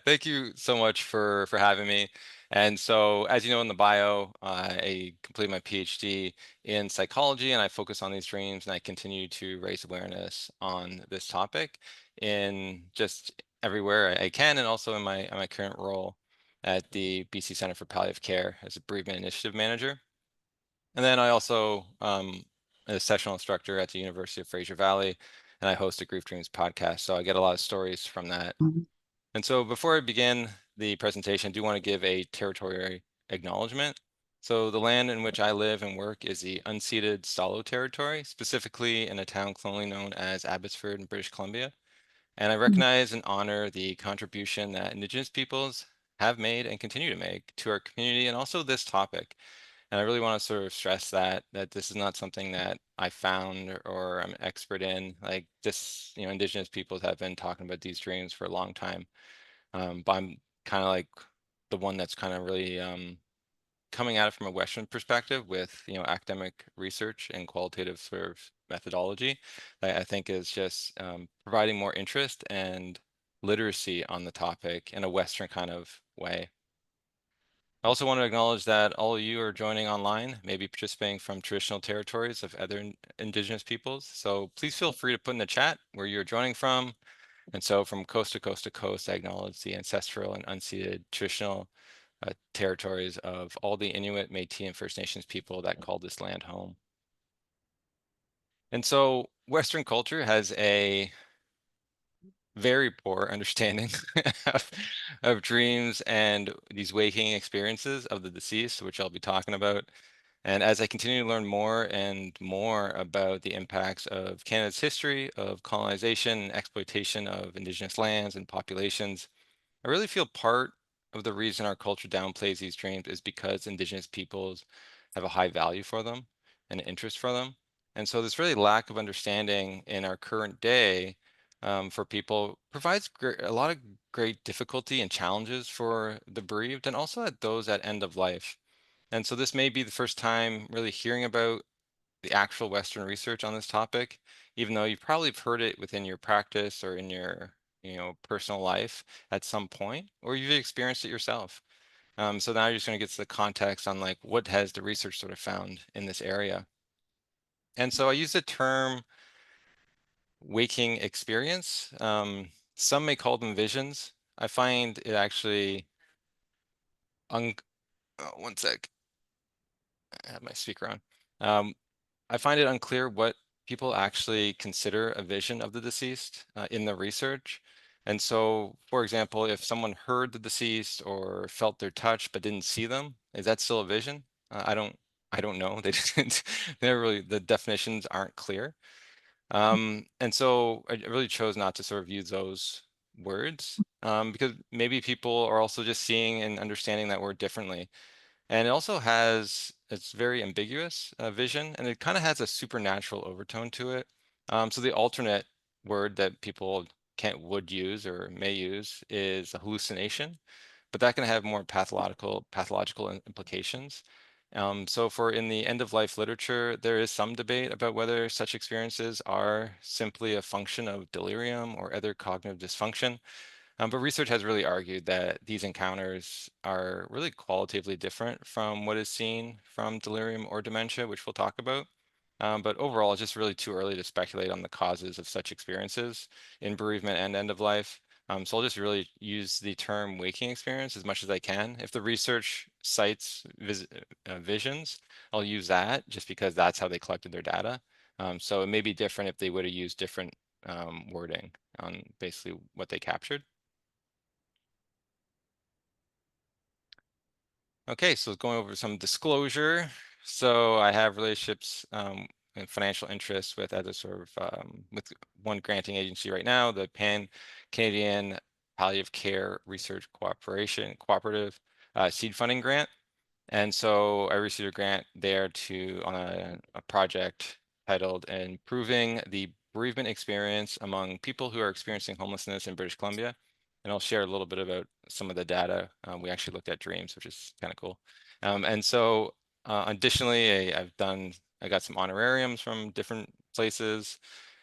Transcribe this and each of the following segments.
Thank you so much for having me. And so, as you know in the bio, I completed my PhD in psychology, and I focus on these dreams, and I continue to raise awareness on this topic in just everywhere I can, and also in my current role at the BC Center for Palliative Care as a bereavement initiative manager. And then I also a sessional instructor at the University of Fraser Valley, and I host a Grief Dreams podcast. So I get a lot of stories from that. Mhm. And so before I begin the presentation, I do want to give a territory acknowledgement. So the land in which I live and work is the unceded Stalo territory, specifically in a town colonially known as Abbotsford in British Columbia. And I Mhm. recognize and honor the contribution that Indigenous peoples have made and continue to make to our community and also this topic. And I really want to sort of stress that this is not something that I found or I'm an expert in. Like this, Indigenous peoples have been talking about these dreams for a long time. But I'm kind of like the one that's kind of really coming at it from a Western perspective with, academic research and qualitative sort of methodology that I think is just providing more interest and literacy on the topic in a Western kind of way. I also want to acknowledge that all of you are joining online, maybe participating from traditional territories of other Indigenous peoples. So please feel free to put in the chat where you're joining from. And so from coast to coast to coast, I acknowledge the ancestral and unceded traditional territories of all the Inuit, Métis, and First Nations people that call this land home. And so Western culture has a very poor understanding of, of dreams and these waking experiences of the deceased, which I'll be talking about. And as I continue to learn more and more about the impacts of Canada's history of colonization and exploitation of Indigenous lands and populations, I really feel part of the reason our culture downplays these dreams is because Indigenous peoples have a high value for them and interest for them. And so this really lack of understanding in our current day for people provides a lot of great difficulty and challenges for the bereaved and also at those at end of life. And so this may be the first time really hearing about the actual Western research on this topic, even though you probably have heard it within your practice or in your, personal life at some point, or you've experienced it yourself. So now you're just going to get to the context on like what has the research sort of found in this area. And so I use the term waking experience. Some may call them visions. I find it actually, one sec, I have my speaker on. I find it unclear what people actually consider a vision of the deceased in the research. And so, for example, if someone heard the deceased or felt their touch but didn't see them, is that still a vision? I don't know. They didn't, they're really, the definitions aren't clear. And so I really chose not to sort of use those words because maybe people are also just seeing and understanding that word differently. And it also has, it's very ambiguous vision, and it kind of has a supernatural overtone to it. So the alternate word that people would use or may use is a hallucination, but that can have more pathological implications. So for in the end of life literature, there is some debate about whether such experiences are simply a function of delirium or other cognitive dysfunction. But research has really argued that these encounters are really qualitatively different from what is seen from delirium or dementia, which we'll talk about. But overall, it's just really too early to speculate on the causes of such experiences in bereavement and end of life. So I'll just really use the term waking experience as much as I can. If the research cites visions, I'll use that just because that's how they collected their data. So it may be different if they would have used different wording on basically what they captured. Okay, so going over some disclosure. So I have relationships and financial interests with other sort of with one granting agency right now, the Pan Canadian Palliative Care Research Cooperative seed funding grant. And so I received a grant there to on a project titled Improving the Bereavement Experience Among People Who Are Experiencing Homelessness in British Columbia. And I'll share a little bit about some of the data. We actually looked at dreams, which is kind of cool. And so additionally, I got some honorariums from different places,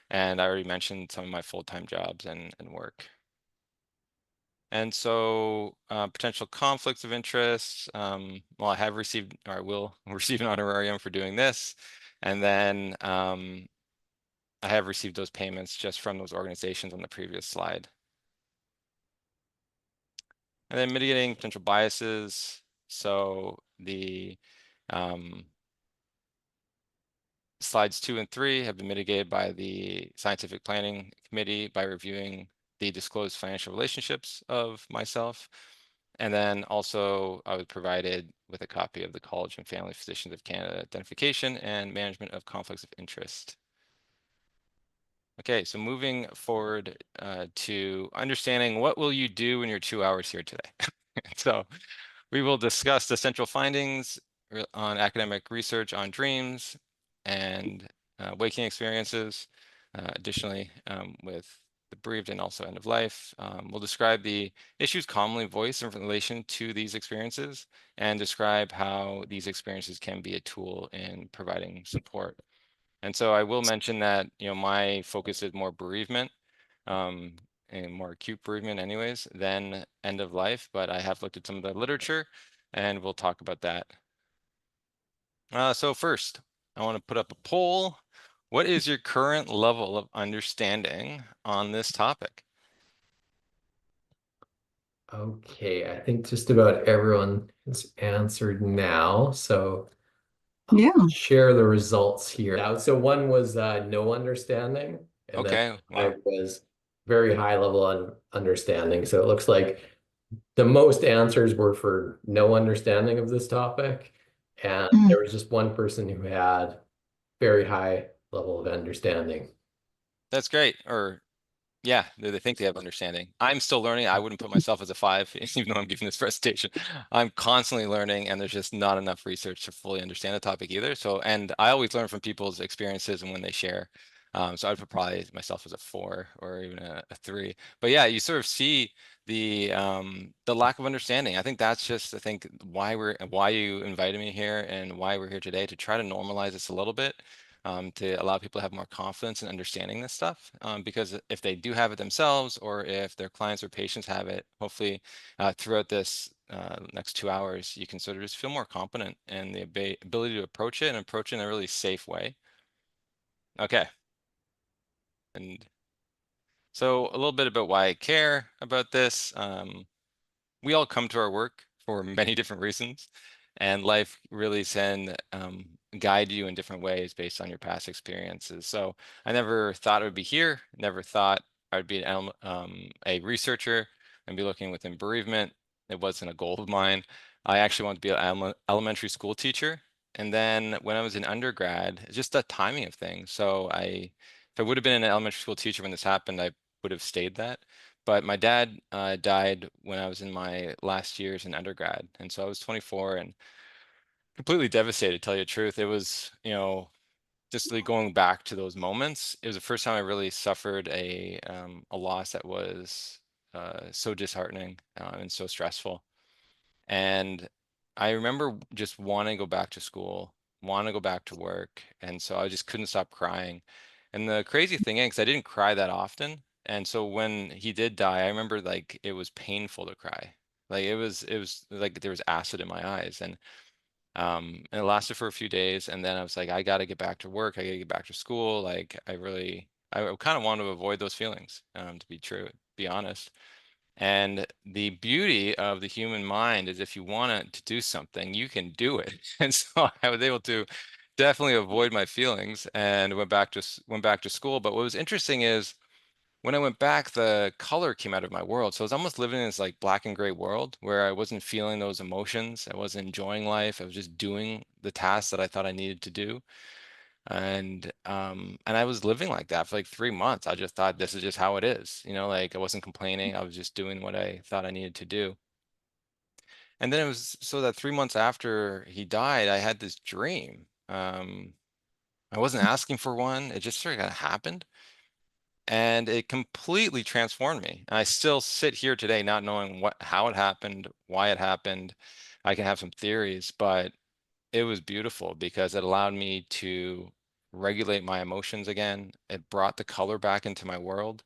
and I already mentioned some of my full-time jobs and work. And so potential conflicts of interest, well, I have received, or I will receive an honorarium for doing this. And then I have received those payments just from those organizations on the previous slide. And then mitigating potential biases. So the slides 2 and 3 have been mitigated by the Scientific Planning Committee by reviewing the disclosed financial relationships of myself. And then also I was provided with a copy of the College and Family Physicians of Canada Identification and Management of Conflicts of Interest. Okay, so moving forward to understanding what will you do in your 2 hours here today. So we will discuss the central findings on academic research on dreams and waking experiences. Additionally, with the bereaved and also end of life, we'll describe the issues commonly voiced in relation to these experiences and describe how these experiences can be a tool in providing support. And so I will mention that, my focus is more bereavement, and more acute bereavement anyways, than end of life, but I have looked at some of the literature and we'll talk about that. So first, I want to put up a poll. What is your current level of understanding on this topic? Okay, I think just about everyone has answered now. So I'll Yeah. share the results here. Now, so one was no understanding, and then Okay, wow. five was very high level on understanding. So it looks like the most answers were for no understanding of this topic, and Mm. there was just one person who had very high level of understanding. That's great. Or yeah, they think they have understanding. I'm still learning. I wouldn't put myself as a 5, even though I'm giving this presentation. I'm constantly learning, and there's just not enough research to fully understand the topic either. So, and I always learn from people's experiences and when they share. So I'd put probably myself as a 4 or even a 3. But yeah, you sort of see the lack of understanding. I think that's just, I think, why you invited me here and why we're here today, to try to normalize this a little bit, to allow people to have more confidence in understanding this stuff. Because if they do have it themselves, or if their clients or patients have it, hopefully throughout this next 2 hours, you can sort of just feel more competent in the ability to approach it and approach it in a really safe way. Okay. And so a little bit about why I care about this. We all come to our work for many different reasons, and life really can guide you in different ways based on your past experiences. So I never thought I would be here, never thought I would be a researcher and be looking within bereavement. It wasn't a goal of mine. I actually wanted to be an elementary school teacher. And then when I was in undergrad, it's just the timing of things. So if I would have been an elementary school teacher when this happened, I would have stayed that. But my dad died when I was in my last years in undergrad. And so I was 24 and completely devastated, to tell you the truth. It was, just like going back to those moments. It was the first time I really suffered a loss that was so disheartening and so stressful. And I remember just wanting to go back to school, want to go back to work. And so I just couldn't stop crying. And the crazy thing is, 'cause I didn't cry that often. And so when he did die, I remember like it was painful to cry. Like it was like there was acid in my eyes. And it lasted for a few days. And then I was like, I got to get back to work. I got to get back to school. Like I kind of wanted to avoid those feelings, to be honest. And the beauty of the human mind is if you want it to do something, you can do it. And so I was able to definitely avoid my feelings and went back to school. But what was interesting is when I went back, the color came out of my world. So I was almost living in this like black and gray world where I wasn't feeling those emotions. I wasn't enjoying life. I was just doing the tasks that I thought I needed to do. And I was living like that for like 3 months. I just thought this is just how it is, like I wasn't complaining. I was just doing what I thought I needed to do. And then it was so that 3 months after he died, I had this dream. I wasn't asking for one. It just sort of kind of happened. And it completely transformed me. And I still sit here today not knowing how it happened, why it happened. I can have some theories, but it was beautiful because it allowed me to regulate my emotions again. It brought the color back into my world.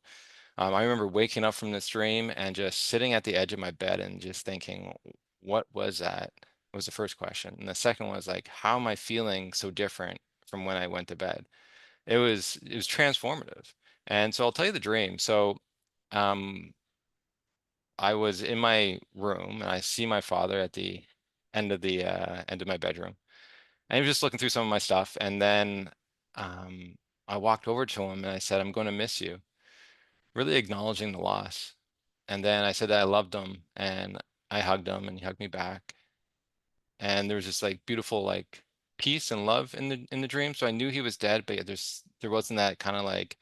I remember waking up from this dream and just sitting at the edge of my bed and just thinking, what was that? Was the first question. And the second was like, how am I feeling so different from when I went to bed? It was transformative. And so I'll tell you the dream. So um, I was in my room and I see my father at the end of my bedroom. And he was just looking through some of my stuff. And then um, I walked over to him and I said, I'm going to miss you, really acknowledging the loss. And then I said that I loved him and I hugged him and he hugged me back. And there was this like beautiful like peace and love in the dream. So I knew he was dead, but there wasn't that kind of like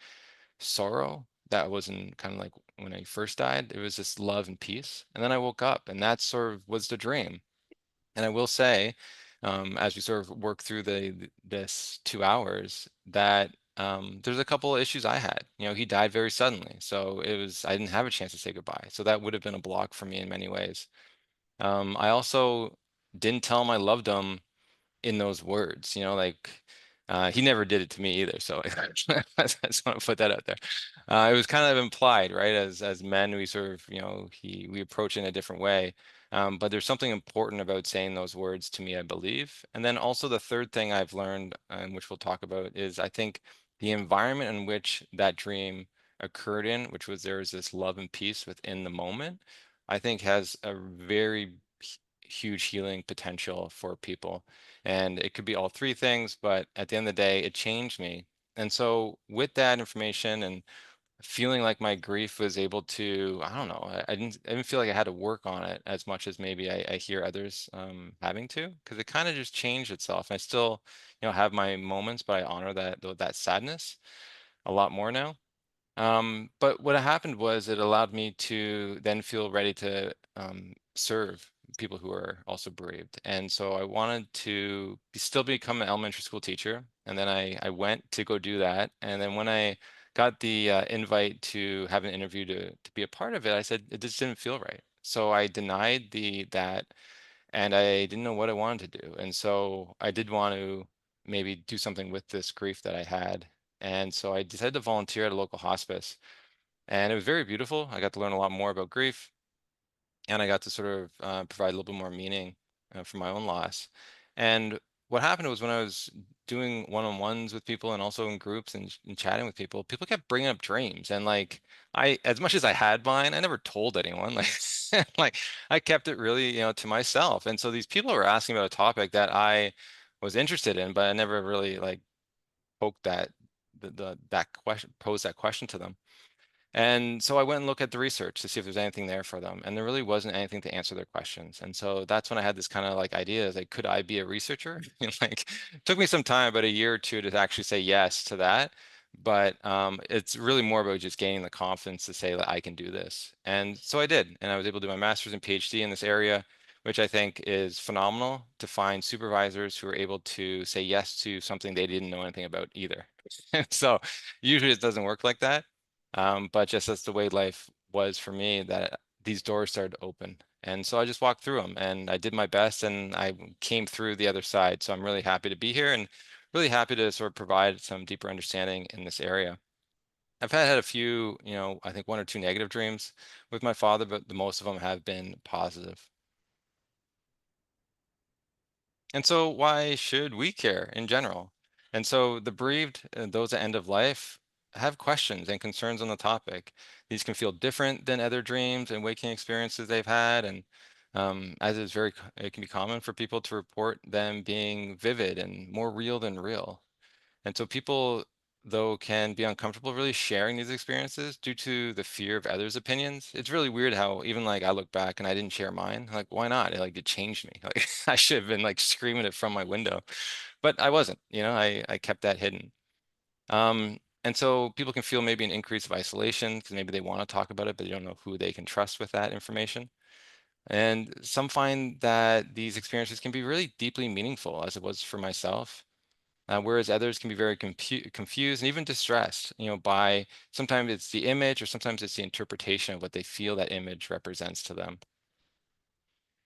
sorrow that wasn't kind of like when I first died. It was just love and peace. And then I woke up and that sort of was the dream. And I will say, as we sort of work through this 2 hours, that there's a couple of issues I had. You know, he died very suddenly, so I didn't have a chance to say goodbye. So that would have been a block for me in many ways. I also didn't tell him I loved him in those words, you know, like he never did it to me either. So I just want to put that out there. It was kind of implied, right? As men, we sort of, you know, we approach it in a different way. But there's something important about saying those words to me, I believe. And then also the third thing I've learned, and which we'll talk about, is I think the environment in which that dream occurred in, which was there was this love and peace within the moment, I think has a very huge healing potential for people. And it could be all three things, but at the end of the day, it changed me. And so with that information and feeling like my grief was able to, I don't know, I didn't feel like I had to work on it as much as maybe I hear others having to, because it kind of just changed itself. And I still, you know, have my moments, but I honor that sadness a lot more now. But what happened was it allowed me to then feel ready to serve people who are also bereaved. And so I wanted to still become an elementary school teacher. And then I went to go do that. And then when I got the invite to have an interview to be a part of it, I said it just didn't feel right. So I denied that and I didn't know what I wanted to do. And so I did want to maybe do something with this grief that I had. And so I decided to volunteer at a local hospice. And it was very beautiful. I got to learn a lot more about grief, and I got to sort of provide a little bit more meaning for my own loss. And what happened was when I was doing one-on-ones with people and also in groups and chatting with people, people kept bringing up dreams. And like as much as I had mine, I never told anyone. Like, like I kept it really, you know, to myself. And so these people were asking about a topic that I was interested in, but I never really like poked that question, posed that question to them. And so I went and looked at the research to see if there's anything there for them. And there really wasn't anything to answer their questions. And so that's when I had this kind of like idea is like, could I be a researcher? Like, it took me some time, about a year or two to actually say yes to that. But it's really more about just gaining the confidence to say that I can do this. And so I did. And I was able to do my master's and PhD in this area, which I think is phenomenal to find supervisors who are able to say yes to something they didn't know anything about either. So usually it doesn't work like that. But just that's the way life was for me, that these doors started to open. And so I just walked through them and I did my best and I came through the other side. So I'm really happy to be here and really happy to sort of provide some deeper understanding in this area. I've had a few, you know, I think one or two negative dreams with my father, but the most of them have been positive. And so why should we care in general? And so the bereaved, those at end of life, have questions and concerns on the topic. These can feel different than other dreams and waking experiences they've had. And as is it can be common for people to report them being vivid and more real than real. And so people, though, can be uncomfortable really sharing these experiences due to the fear of others' opinions. It's really weird how even like I look back and I didn't share mine. Like, why not? It changed me. Like I should have been like screaming it from my window, but I wasn't, you know, I kept that hidden. And so people can feel maybe an increase of isolation because maybe they want to talk about it, but they don't know who they can trust with that information. And some find that these experiences can be really deeply meaningful, as it was for myself, whereas others can be very confused and even distressed, you know, by sometimes it's the image or sometimes it's the interpretation of what they feel that image represents to them.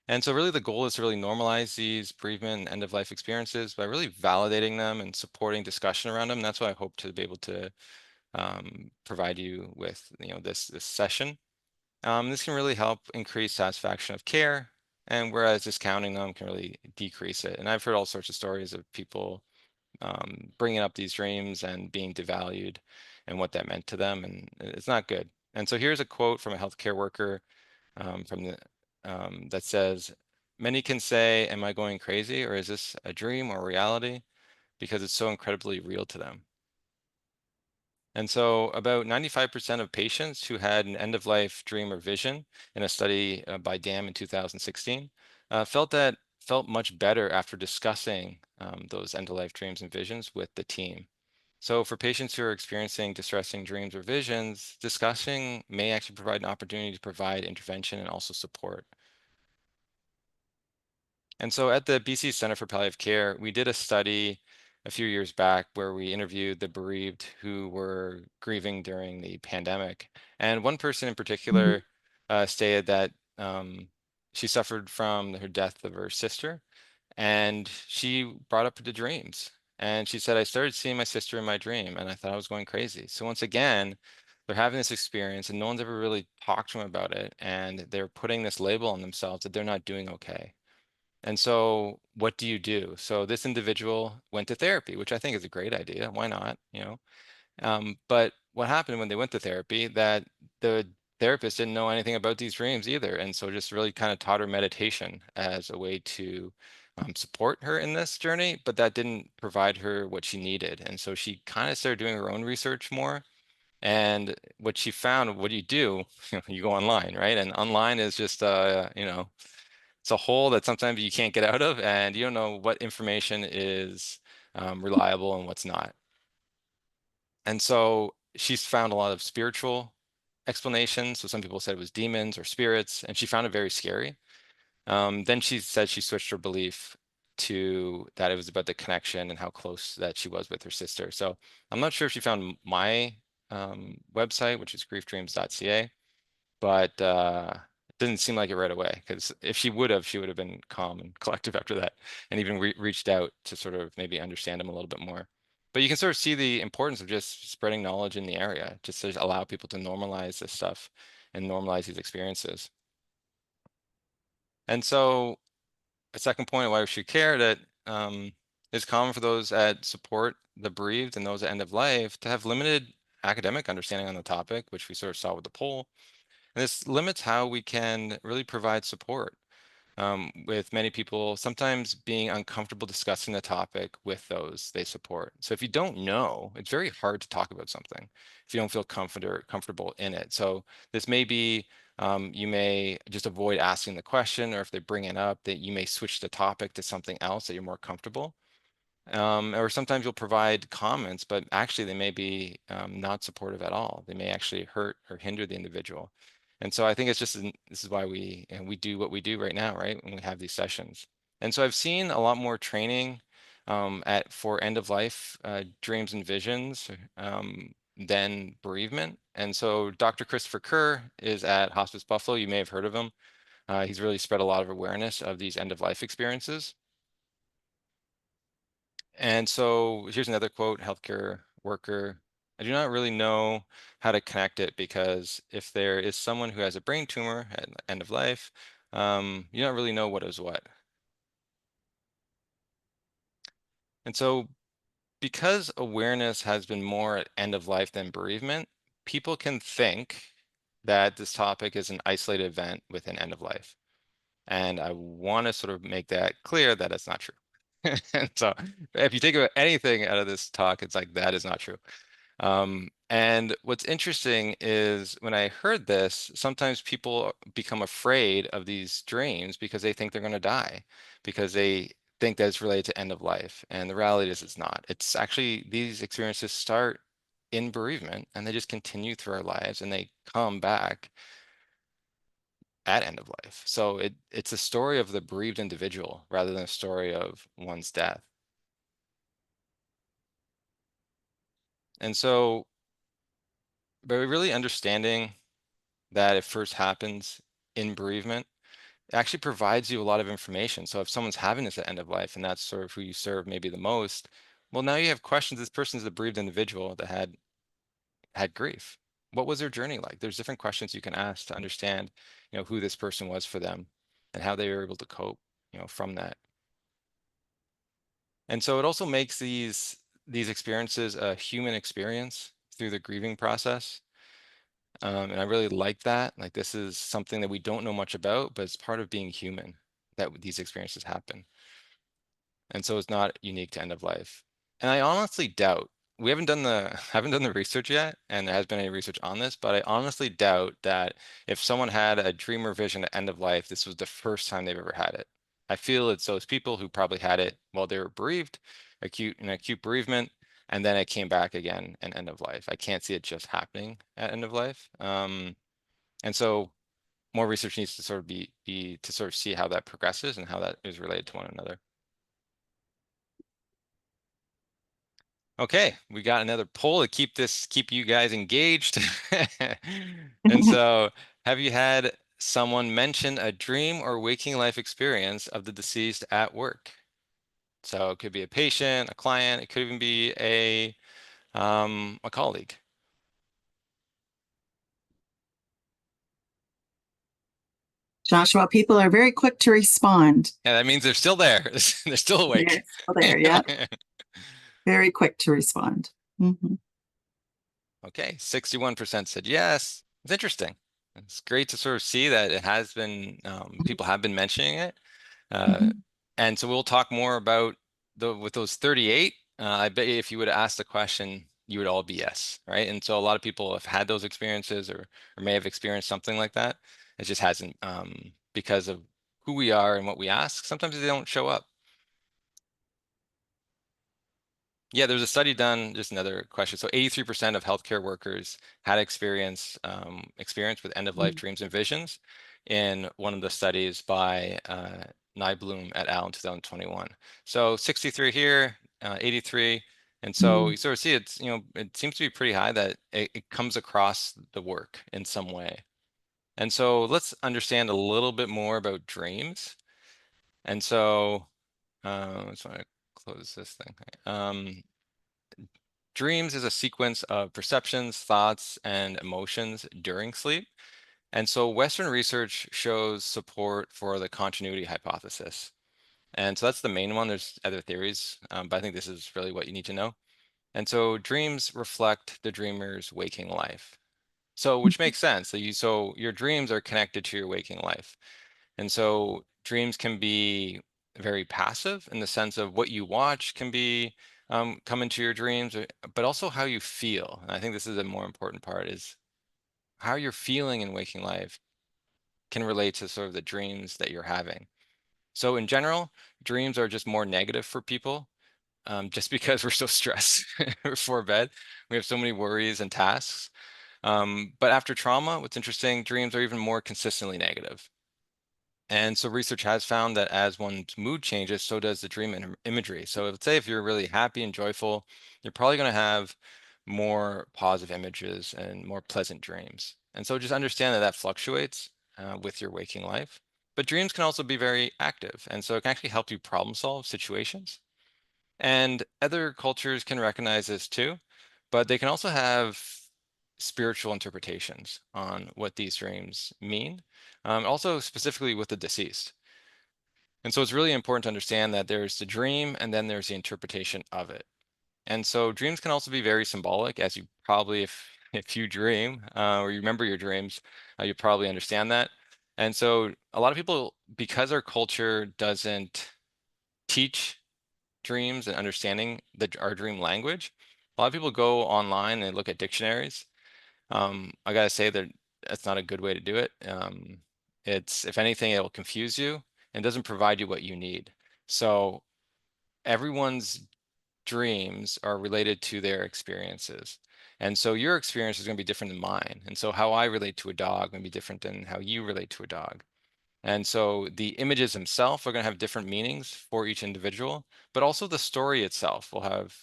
And so really the goal is to really normalize these bereavement and end of life experiences by really validating them and supporting discussion around them. That's what I hope to be able to provide you with, this session. This can really help increase satisfaction of care, and whereas discounting them can really decrease it. And I've heard all sorts of stories of people bringing up these dreams and being devalued and what that meant to them, and it's not good. And so here's a quote from a healthcare worker from that says, "Many can say, 'Am I going crazy, or is this a dream or reality?' Because it's so incredibly real to them." And so about 95% of patients who had an end-of-life dream or vision in a study by Dam in 2016 felt much better after discussing those end-of-life dreams and visions with the team. So for patients who are experiencing distressing dreams or visions, discussing may actually provide an opportunity to provide intervention and also support. And so at the BC Center for Palliative Care, we did a study a few years back where we interviewed the bereaved who were grieving during the pandemic. And one person in particular stated that she suffered from her death of her sister, and she brought up the dreams. And she said, "I started seeing my sister in my dream, and I thought I was going crazy." So once again, they're having this experience, and no one's ever really talked to them about it, and they're putting this label on themselves that they're not doing okay. And so what do you do? So this individual went to therapy, which I think is a great idea. Why not? But what happened when they went to therapy, that the therapist didn't know anything about these dreams either. And so just really kind of taught her meditation as a way to support her in this journey, but that didn't provide her what she needed. And so she kind of started doing her own research more. And what she found, what do you do? You go online, right? And online is just, it's a hole that sometimes you can't get out of, and you don't know what information is reliable and what's not. And so she's found a lot of spiritual explanations. So some people said it was demons or spirits, and she found it very scary. Then she said she switched her belief to that it was about the connection and how close that she was with her sister. So I'm not sure if she found my website, which is griefdreams.ca, but it didn't seem like it right away, because if she would have been calm and collective after that, and even reached out to sort of maybe understand him a little bit more. But you can sort of see the importance of just spreading knowledge in the area, just to allow people to normalize this stuff and normalize these experiences. And so a second point of why we should care, that it's common for those that support the bereaved and those at end of life to have limited academic understanding on the topic, which we sort of saw with the poll. And this limits how we can really provide support, with many people sometimes being uncomfortable discussing the topic with those they support. So if you don't know, it's very hard to talk about something if you don't feel comfortable in it. So this may be, you may just avoid asking the question, or if they bring it up, that you may switch the topic to something else that you're more comfortable. Or sometimes you'll provide comments, but actually they may be not supportive at all. They may actually hurt or hinder the individual. And so I think it's just, this is why we do what we do right now, right? When we have these sessions. And so I've seen a lot more training for end of life dreams and visions than bereavement. And so Dr. Christopher Kerr is at Hospice Buffalo. You may have heard of him. He's really spread a lot of awareness of these end of life experiences. And so here's another quote, healthcare worker: "I do not really know how to connect it, because if there is someone who has a brain tumor at the end of life, you don't really know what is what." And so because awareness has been more at end of life than bereavement, people can think that this topic is an isolated event within end of life. And I want to sort of make that clear that it's not true. And so if you think about anything out of this talk, it's like that is not true. And what's interesting is when I heard this, sometimes people become afraid of these dreams because they think they're going to die, because they think that it's related to end of life. And the reality is it's not. It's actually, these experiences start in bereavement and they just continue through our lives, and they come back at end of life. So it's a story of the bereaved individual rather than a story of one's death. And so by really understanding that it first happens in bereavement, it actually provides you a lot of information. So if someone's having this at end of life and that's sort of who you serve maybe the most, well, now you have questions. This person's a bereaved individual that had had grief. What was their journey like? There's different questions you can ask to understand, who this person was for them and how they were able to cope, from that. And so it also makes these experiences a human experience through the grieving process. And I really like that. Like, this is something that we don't know much about, but it's part of being human that these experiences happen. And so it's not unique to end of life. And I honestly doubt, we haven't done the haven't done the research yet, and there has been any research on this, but I honestly doubt that if someone had a dream or vision at end of life, this was the first time they've ever had it. I feel it's those people who probably had it while they were bereaved, acute bereavement, and then it came back again at end of life. I can't see it just happening at end of life. And so more research needs to sort of be to sort of see how that progresses and how that is related to one another. Okay, we got another poll to keep you guys engaged. And so, have you had someone mention a dream or waking life experience of the deceased at work? So it could be a patient, a client, it could even be a colleague. Joshua, people are very quick to respond. Yeah, that means they're still there. They're still awake. They're still there, yeah. Very quick to respond. Mhm. Okay, 61% said yes. It's interesting. It's great to sort of see that it has been, people have been mentioning it. Mhm. And so we'll talk more about with those 38. I bet you if you would ask the question, you would all be yes, right? And so a lot of people have had those experiences or may have experienced something like that. It just hasn't, because of who we are and what we ask. Sometimes they don't show up. Yeah, there's a study done, just another question. So 83% of healthcare workers had experience with end-of-life Mhm. dreams and visions in one of the studies by Nybloom et al. In 2021. So 63 here, 83. And so Mhm. you sort of see it seems to be pretty high that it comes across the work in some way. And so let's understand a little bit more about dreams. And so I just want to close this thing. Dreams is a sequence of perceptions, thoughts, and emotions during sleep. And so Western research shows support for the continuity hypothesis. And so that's the main one. There's other theories, but I think this is really what you need to know. And so dreams reflect the dreamer's waking life. So which makes sense. So your dreams are connected to your waking life. And so dreams can be very passive in the sense of what you watch can be come into your dreams, but also how you feel. And I think this is a more important part is how you're feeling in waking life can relate to sort of the dreams that you're having. So in general, dreams are just more negative for people, just because we're so stressed before bed. We have so many worries and tasks. But after trauma, what's interesting, dreams are even more consistently negative. And so research has found that as one's mood changes, so does the dream imagery. So let's say if you're really happy and joyful, you're probably going to have more positive images and more pleasant dreams. And so just understand that that fluctuates with your waking life. But dreams can also be very active. And so it can actually help you problem solve situations. And other cultures can recognize this too, but they can also have spiritual interpretations on what these dreams mean, also specifically with the deceased. And so it's really important to understand that there's the dream and then there's the interpretation of it. And so dreams can also be very symbolic, as you probably, if you dream or you remember your dreams, you probably understand that. And so a lot of people, because our culture doesn't teach dreams and understanding our dream language, a lot of people go online and look at dictionaries. I gotta say that that's not a good way to do it. It's, if anything, it will confuse you and doesn't provide you what you need. So everyone's dreams are related to their experiences. And so your experience is going to be different than mine. And so how I relate to a dog may be different than how you relate to a dog. And so the images themselves are going to have different meanings for each individual, but also the story itself will have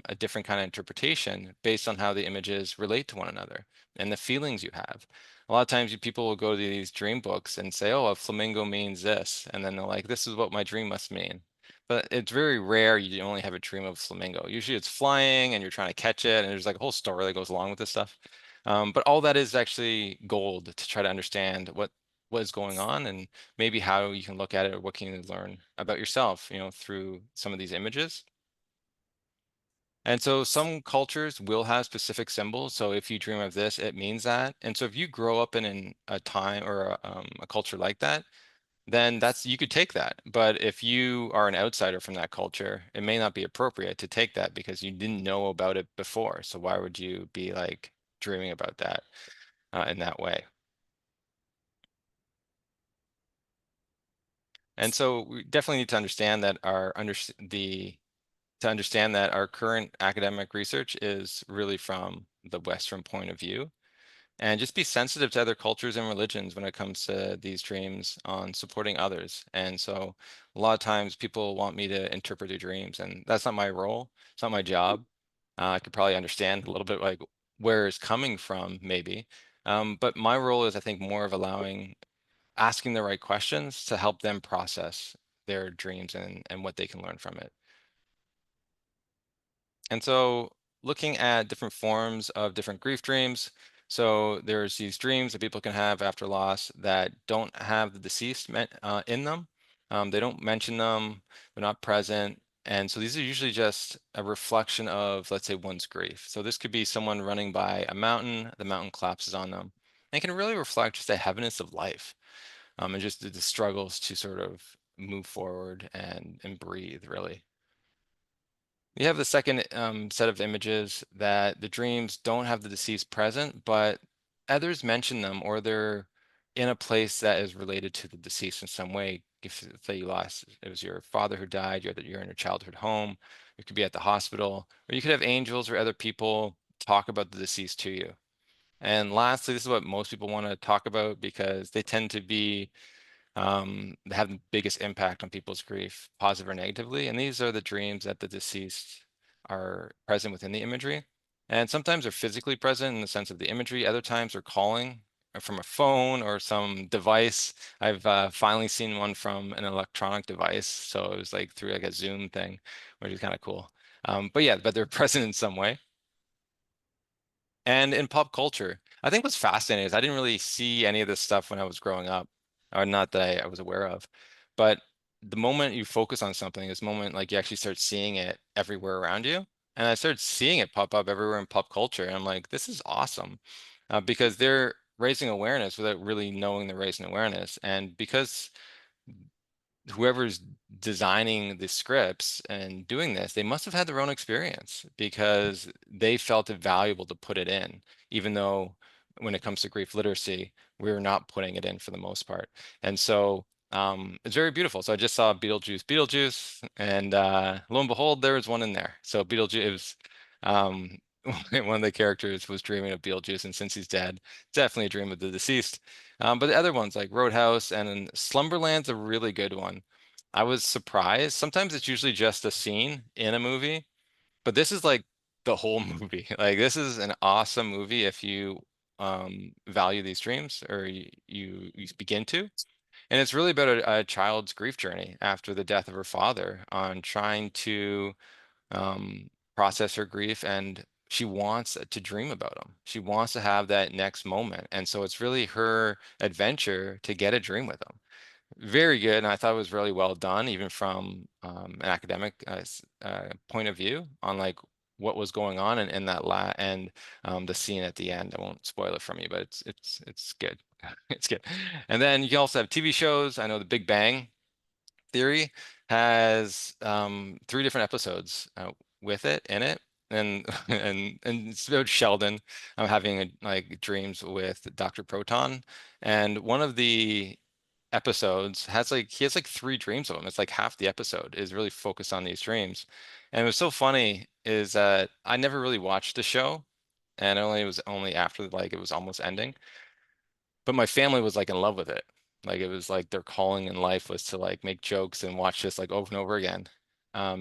a different kind of interpretation based on how the images relate to one another and the feelings you have. A lot of times people will go to these dream books and say, oh, a flamingo means this. And then they're like, this is what my dream must mean. but it's very rare you only have a dream of flamingo. Usually it's flying and you're trying to catch it, and there's like a whole story that goes along with this stuff. But all that is actually gold to try to understand what is going on and maybe how you can look at it or what can you learn about yourself, through some of these images. And so some cultures will have specific symbols. So if you dream of this, it means that. And so if you grow up in a time or a culture like that, then you could take that. But if you are an outsider from that culture, it may not be appropriate to take that because you didn't know about it before. So why would you be like dreaming about that in that way? And so we definitely need to understand that to understand that our current academic research is really from the Western point of view, and just be sensitive to other cultures and religions when it comes to these dreams on supporting others. And so a lot of times people want me to interpret their dreams, and that's not my role. It's not my job. I could probably understand a little bit like where it's coming from, maybe. But my role is, I think, more of asking the right questions to help them process their dreams and what they can learn from it. And so looking at different forms of different grief dreams. So there's these dreams that people can have after loss that don't have the deceased in them. They don't mention them, they're not present. And so these are usually just a reflection of, let's say, one's grief. So this could be someone running by a mountain, the mountain collapses on them. And can really reflect just the heaviness of life, and just the struggles to sort of move forward and breathe, really. You have the second set of images that the dreams don't have the deceased present, but others mention them or they're in a place that is related to the deceased in some way. If say you lost, it was your father who died, you're in your childhood home, you could be at the hospital, or you could have angels or other people talk about the deceased to you. And lastly, this is what most people want to talk about because they tend to be have the biggest impact on people's grief, positive or negatively. And these are the dreams that the deceased are present within the imagery. And sometimes they're physically present in the sense of the imagery. Other times they're calling from a phone or some device. I've finally seen one from an electronic device. So it was like through like a Zoom thing, which is kind of cool. But yeah, but they're present in some way. And in pop culture, I think what's fascinating is I didn't really see any of this stuff when I was growing up, or not that I was aware of. But the moment you focus on something is the moment like you actually start seeing it everywhere around you. And I started seeing it pop up everywhere in pop culture. And I'm like, this is awesome, because they're raising awareness without really knowing they're raising awareness. And because whoever's designing the scripts and doing this, they must have had their own experience because they felt it valuable to put it in, even though when it comes to grief literacy, we're not putting it in for the most part. And so it's very beautiful. So I just saw Beetlejuice, and lo and behold, there was one in there. So Beetlejuice, it was, one of the characters was dreaming of Beetlejuice, and since he's dead, definitely a dream of the deceased. But the other ones like Roadhouse and Slumberland's a really good one. I was surprised. Sometimes it's usually just a scene in a movie, but this is like the whole movie. Like this is an awesome movie if you value these dreams or you begin to. And it's really about a child's grief journey after the death of her father on trying to process her grief, and she wants to dream about him. She wants to have that next moment. And so it's really her adventure to get a dream with him. Very good. And I thought it was really well done, even from an academic point of view on like what was going on in that and the scene at the end. I won't spoil it from you, but it's good. It's good. And then you can also have TV shows. I know The Big Bang Theory has 3 different episodes with it in it, and and it's about Sheldon having like dreams with Dr. Proton, and one of the episodes has like he has like 3 dreams of him. It's like half the episode is really focused on these dreams, and it was so funny is that I never really watched the show, and it was only after like it was almost ending, but my family was like in love with it. Like it was like their calling in life was to like make jokes and watch this like over and over again.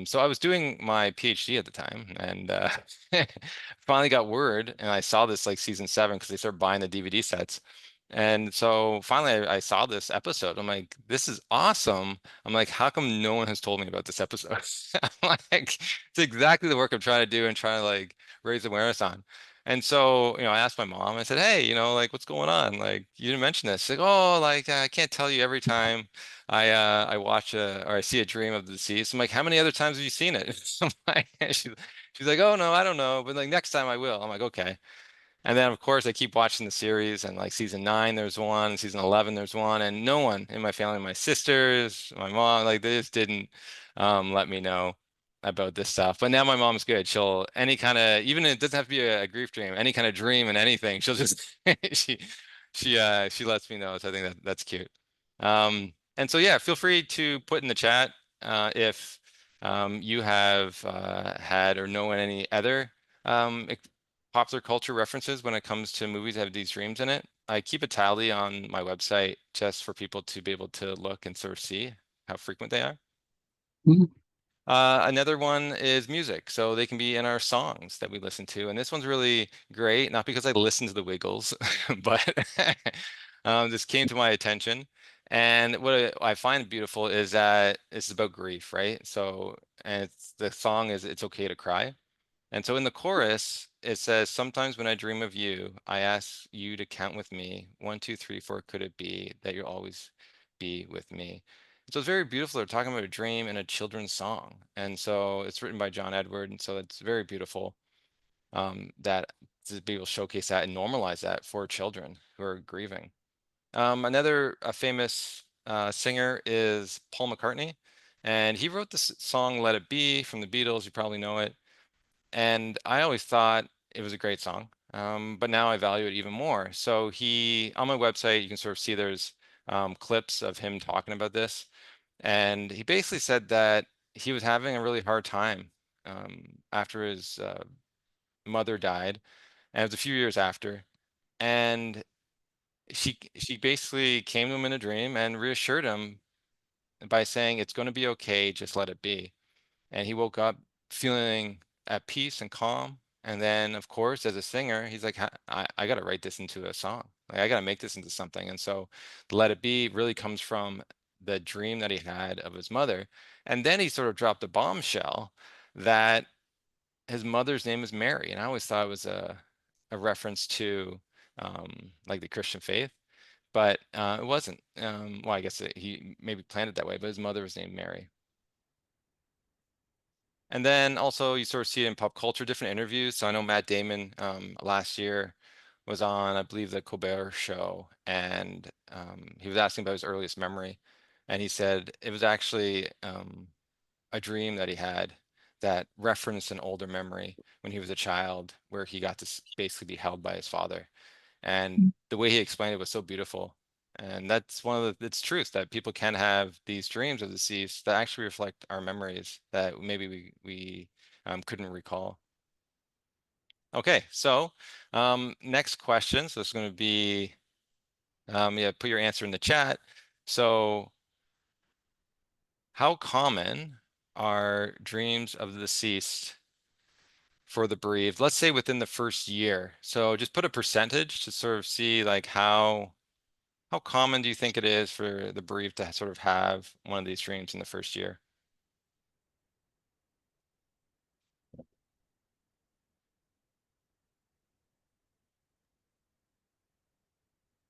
So I was doing my PhD at the time, and finally got word, and I saw this like season 7 because they started buying the DVD sets. And so finally I saw this episode. I'm like, this is awesome. I'm like, how come no one has told me about this episode? I'm like, it's exactly the work I'm trying to do and trying to like raise awareness on. And so, I asked my mom, I said, hey, like, what's going on? Like, you didn't mention this. She's like, oh, like, I can't tell you every time I watch or I see a dream of the deceased. I'm like, how many other times have you seen it? I'm like, she's like, oh no, I don't know, but like next time I will. I'm like, okay. And then of course I keep watching the series, and like season 9 there's one, season 11 there's one, and no one in my family, my sisters, my mom, like they just didn't let me know about this stuff. But now my mom's good. She'll any kind of, even it doesn't have to be a grief dream, any kind of dream and anything, she'll just she she lets me know. So I think that's cute. And so yeah, feel free to put in the chat if you have had or know any other popular culture references when it comes to movies that have these dreams in it. I keep a tally on my website just for people to be able to look and sort of see how frequent they are. Mhm. Another one is music. So they can be in our songs that we listen to. And this one's really great, not because I listen to the Wiggles, but this came to my attention. And what I find beautiful is that it's about grief, right? So, and the song is It's Okay to Cry. And so in the chorus, it says, sometimes when I dream of you, I ask you to count with me. 1, 2, 3, 4, could it be that you'll always be with me? So it's very beautiful. They're talking about a dream in a children's song. And so it's written by John Edward. And so it's very beautiful that to be able to showcase that and normalize that for children who are grieving. Another famous singer is Paul McCartney. And he wrote this song, Let It Be, from the Beatles. You probably know it. And I always thought it was a great song, but now I value it even more. So on my website, you can sort of see there's clips of him talking about this. And he basically said that he was having a really hard time after his mother died, and it was a few years after. And she basically came to him in a dream and reassured him by saying, it's going to be okay, just let it be. And he woke up feeling at peace and calm. And then, of course, as a singer, he's like, I got to write this into a song. Like, I got to make this into something. And so, Let It Be really comes from the dream that he had of his mother. And then he sort of dropped a bombshell that his mother's name is Mary. And I always thought it was a reference to like the Christian faith, but it wasn't. Well, I guess he maybe planned it that way, but his mother was named Mary. And then also you sort of see it in pop culture, different interviews. So I know Matt Damon last year was on, I believe, the Colbert Show, and he was asking about his earliest memory, and he said it was actually a dream that he had that referenced an older memory when he was a child, where he got to basically be held by his father. And the way he explained it was so beautiful. And that's one of it's truth that people can have these dreams of the deceased that actually reflect our memories that maybe we couldn't recall. Okay, so next question. So it's going to be, yeah, put your answer in the chat. So how common are dreams of the deceased for the bereaved, let's say within the first year? So just put a percentage to sort of see like how common do you think it is for the bereaved to sort of have one of these dreams in the first year?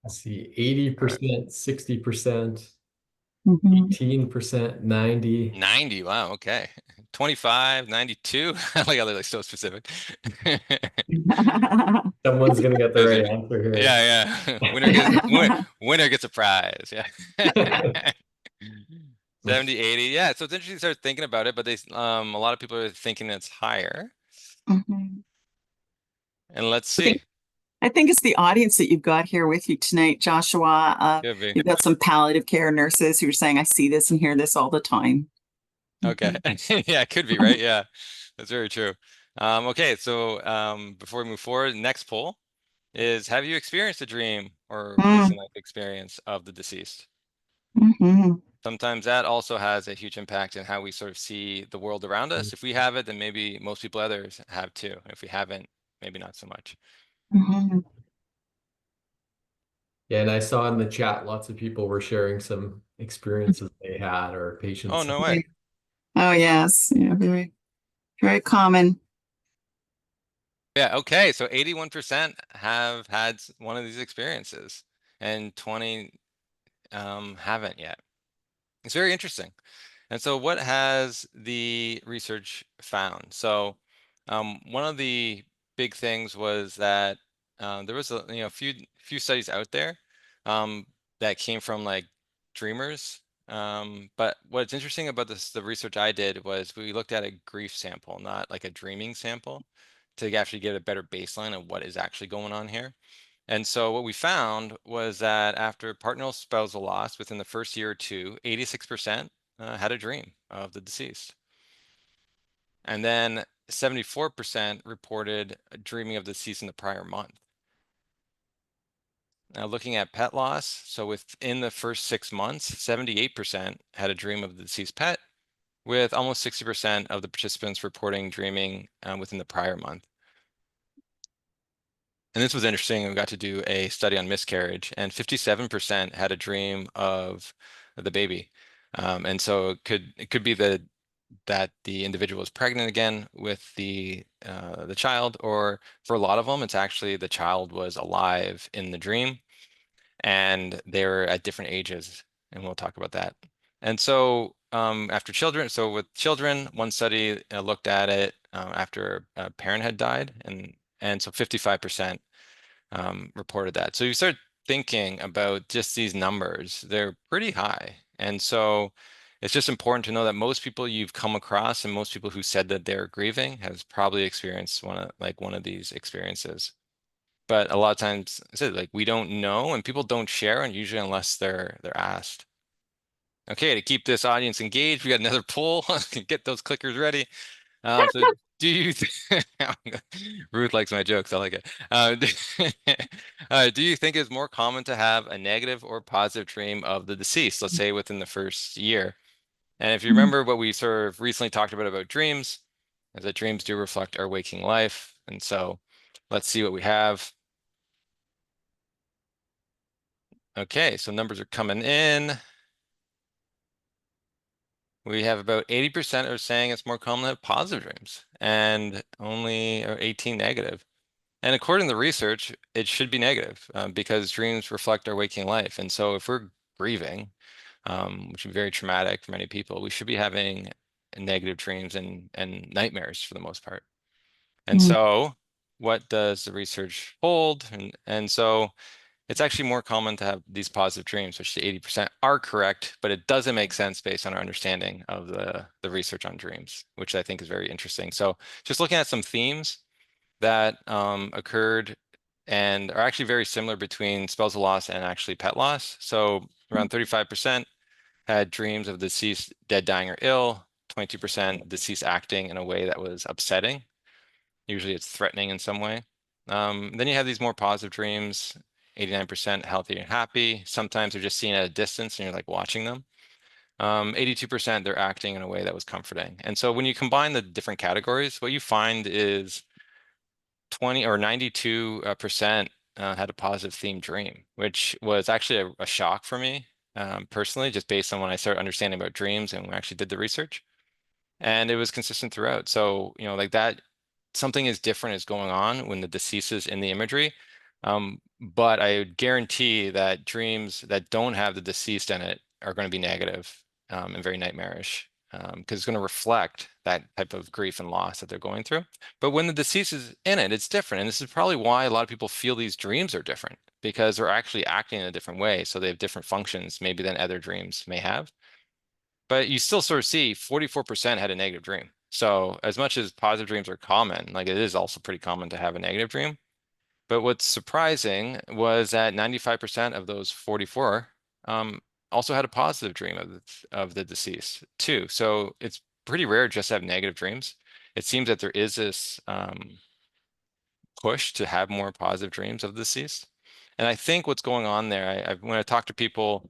I see All right. 80%, 60%, Mhm. 18%, 90. 90, wow, okay. 25, 92. I like how they're like so specific. Someone's gonna get the Those right are, answer here. yeah, yeah. Winner gets a prize. Yeah. 70, 80. Yeah, so it's interesting to start thinking about it, but a lot of people are thinking it's higher. Mhm. And let's I think see. I think it's the audience that you've got here with you tonight, Joshua. Could be. You've got some palliative care nurses who are saying, "I see this and hear this all the time." Okay. Mhm. Yeah, it could be, right? Yeah, that's very true. Okay, so before we move forward, next poll is, have you experienced a dream or recent Mm, life experience of the deceased? mhm, Sometimes that also has a huge impact in how we sort of see the world around us. If we have it, then maybe most people others have too. If we haven't, maybe not so much. mhm. Yeah, and I saw in the chat lots of people were sharing some experiences they had or Oh, patients. no way. Oh, yes. Yeah, very, very common. Yeah, okay. So 81% have had one of these experiences and 20 haven't yet. It's very interesting. And so what has the research found? So one of the big things was that there was a few studies out there that came from like dreamers. But what's interesting about the research I did was we looked at a grief sample, not like a dreaming sample, to actually get a better baseline of what is actually going on here. And so what we found was that after partner spousal loss within the first year or two, 86% had a dream of the deceased. And then 74% reported dreaming of the deceased in the prior month. Now looking at pet loss, so within the first 6 months, 78% had a dream of the deceased pet, with almost 60% of the participants reporting dreaming within the prior month. And this was interesting. We got to do a study on miscarriage, and 57% had a dream of the baby. And so it could be that the individual is pregnant again with the child, or for a lot of them, it's actually the child was alive in the dream, and they were at different ages, and we'll talk about that. And so after children, so with children, one study looked at it after a parent had died, and so 55% reported that. So you start thinking about just these numbers, they're pretty high. And so it's just important to know that most people you've come across and most people who said that they're grieving has probably experienced one of these experiences. But a lot of times I said like we don't know and people don't share, and usually unless they're asked. Okay, to keep this audience engaged, we got another poll. Get those clickers ready. So do you Ruth likes my jokes. I like it. Do you think it's more common to have a negative or positive dream of the deceased, let's say within the first year? And if you remember what we sort of recently talked about dreams, is that dreams do reflect our waking life. And so let's see what we have. Okay, so numbers are coming in. We have about 80% are saying it's more common to have positive dreams and only 18 negative. And according to the research, it should be negative because dreams reflect our waking life. And so if we're grieving, which is very traumatic for many people, we should be having negative dreams and nightmares for the most part. And Mm. so what does the research hold? And so it's actually more common to have these positive dreams, which the 80% are correct, but it doesn't make sense based on our understanding of the research on dreams, which I think is very interesting. So just looking at some themes that occurred and are actually very similar between spousal loss and actually pet loss. So around 35% had dreams of the deceased dead, dying, or ill, 22% deceased acting in a way that was upsetting. Usually it's threatening in some way. Then you have these more positive dreams, 89% healthy and happy. Sometimes they're just seen at a distance and you're like watching them. 82% they're acting in a way that was comforting. And so when you combine the different categories, what you find is 20 or 92% had a positive theme dream, which was actually a shock for me personally, just based on when I started understanding about dreams and we actually did the research. And it was consistent throughout. So, like that, something is different is going on when the deceased is in the imagery. But I would guarantee that dreams that don't have the deceased in it are going to be negative and very nightmarish because it's going to reflect that type of grief and loss that they're going through. But when the deceased is in it, it's different. And this is probably why a lot of people feel these dreams are different because they're actually acting in a different way. So they have different functions maybe than other dreams may have. But you still sort of see 44% had a negative dream. So as much as positive dreams are common, like it is also pretty common to have a negative dream. But what's surprising was that 95% of those 44 also had a positive dream of the deceased too. So it's pretty rare just to have negative dreams. It seems that there is this push to have more positive dreams of the deceased. And I think what's going on there, when I talk to people,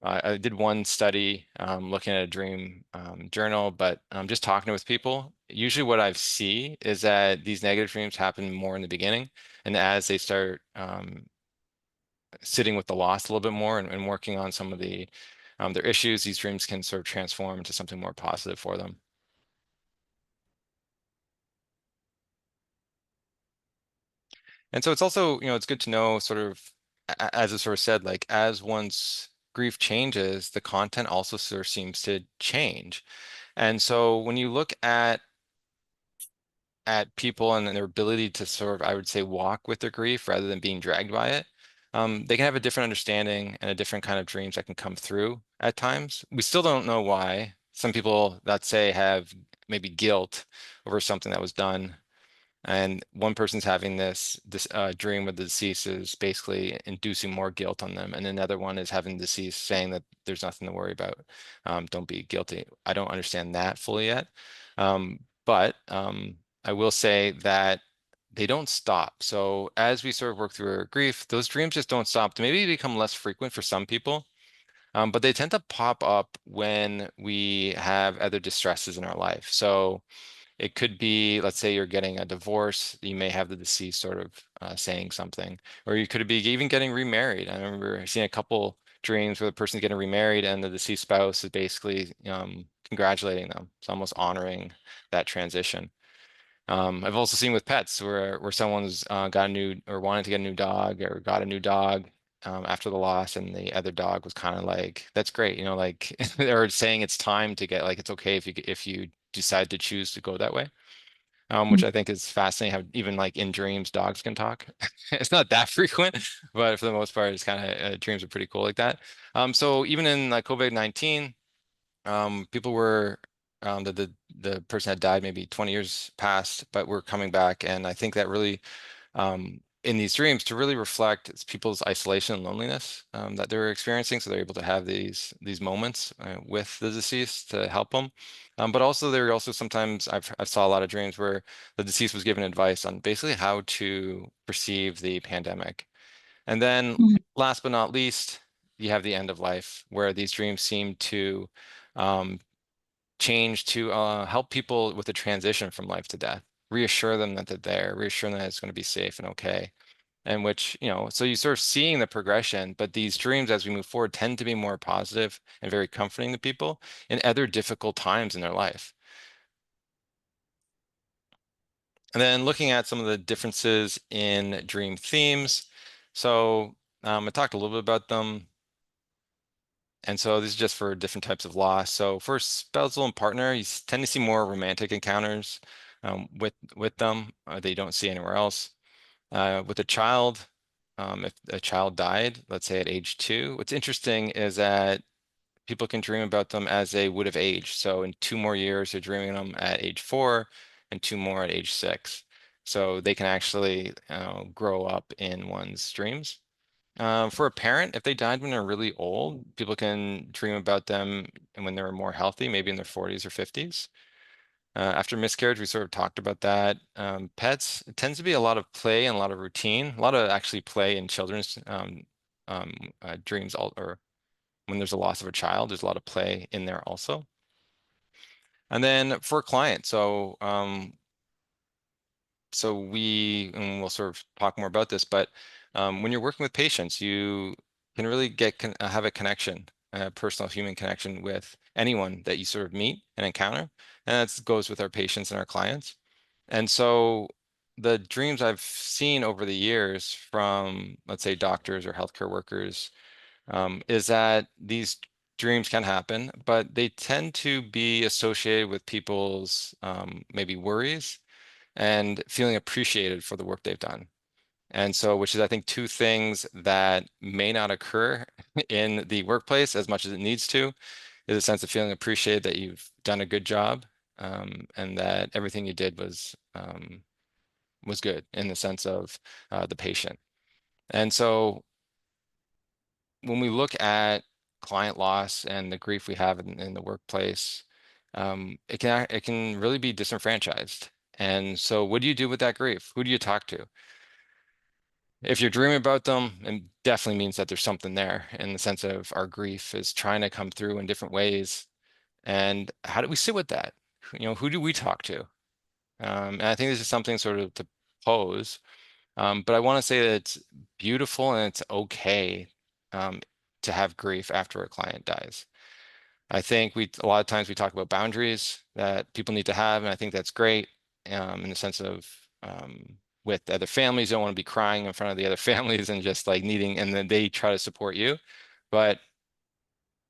I did one study looking at a dream journal, but just talking with people, usually what I see is that these negative dreams happen more in the beginning. And as they start sitting with the loss a little bit more and working on some of their issues, these dreams can sort of transform into something more positive for them. And so it's also, it's good to know sort of, as I sort of said, like as one's grief changes, the content also sort of seems to change. And so when you look at people and their ability to sort of, I would say, walk with their grief rather than being dragged by it, they can have a different understanding and a different kind of dreams that can come through at times. We still don't know why. Some people that say have maybe guilt over something that was done, and one person's having this dream of the deceased is basically inducing more guilt on them, and another one is having the deceased saying that there's nothing to worry about. Don't be guilty. I don't understand that fully yet, but I will say that they don't stop. So as we sort of work through our grief, those dreams just don't stop. They maybe become less frequent for some people, but they tend to pop up when we have other distresses in our life. So it could be, let's say you're getting a divorce, you may have the deceased sort of saying something, or you could be even getting remarried. I remember seeing a couple dreams where the person's getting remarried and the deceased spouse is basically congratulating them. It's almost honoring that transition. I've also seen with pets where someone's got a new or wanted to get a new dog or got a new dog after the loss, and the other dog was kind of like, "That's great," like or saying it's time to get like it's okay if you decide to choose to go that way, which I think is fascinating. How even like in dreams, dogs can talk. It's not that frequent, but for the most part, it's kind of dreams are pretty cool like that. So even in like COVID-19. People were the person had died maybe 20 years past, but we're coming back, and I think that really in these dreams to really reflect it's people's isolation and loneliness that they're experiencing, so they're able to have these moments with the deceased to help them. But also there are also sometimes I saw a lot of dreams where the deceased was given advice on basically how to perceive the pandemic. And then Mhm. last but not least, you have the end of life, where these dreams seem to um, change to help people with the transition from life to death, reassure them that they're there, reassure them that it's going to be safe and okay. And which, so you sort of seeing the progression, but these dreams as we move forward tend to be more positive and very comforting to people in other difficult times in their life. And then looking at some of the differences in dream themes. So I talked a little bit about them. And so this is just for different types of loss. So for spousal and partner, you tend to see more romantic encounters with them that you don't see anywhere else. With a child, if a child died, let's say at age 2, what's interesting is that people can dream about them as they would have aged. So in 2 more years, you're dreaming them at age 4 and 2 more at age 6. So they can actually grow up in one's dreams. For a parent, if they died when they're really old, people can dream about them and when they're more healthy, maybe in their 40s or 50s. After miscarriage, we sort of talked about that. Pets, it tends to be a lot of play and a lot of routine, a lot of actually play in children's um, dreams, or when there's a loss of a child, there's a lot of play in there also. And then for a client, and we'll sort of talk more about this, but when you're working with patients, you can really have a connection, a personal human connection with anyone that you sort of meet and encounter. And that goes with our patients and our clients. And so the dreams I've seen over the years from, let's say, doctors or healthcare workers, is that these dreams can happen, but they tend to be associated with people's maybe worries and feeling appreciated for the work they've done. And so, which is, I think, two things that may not occur in the workplace as much as it needs to, is a sense of feeling appreciated that you've done a good job, and that everything you did was good in the sense of the patient. And so when we look at client loss and the grief we have in the workplace, it can really be disenfranchised. And so what do you do with that grief? Who do you talk to? If you're dreaming about them, it definitely means that there's something there in the sense of our grief is trying to come through in different ways. And how do we sit with that? Who do we talk to? And I think this is something sort of to pose. But I want to say that it's beautiful and it's okay to have grief after a client dies. I think a lot of times we talk about boundaries that people need to have, and I think that's great in the sense of with other families, you don't want to be crying in front of the other families and just like needing, and then they try to support you. But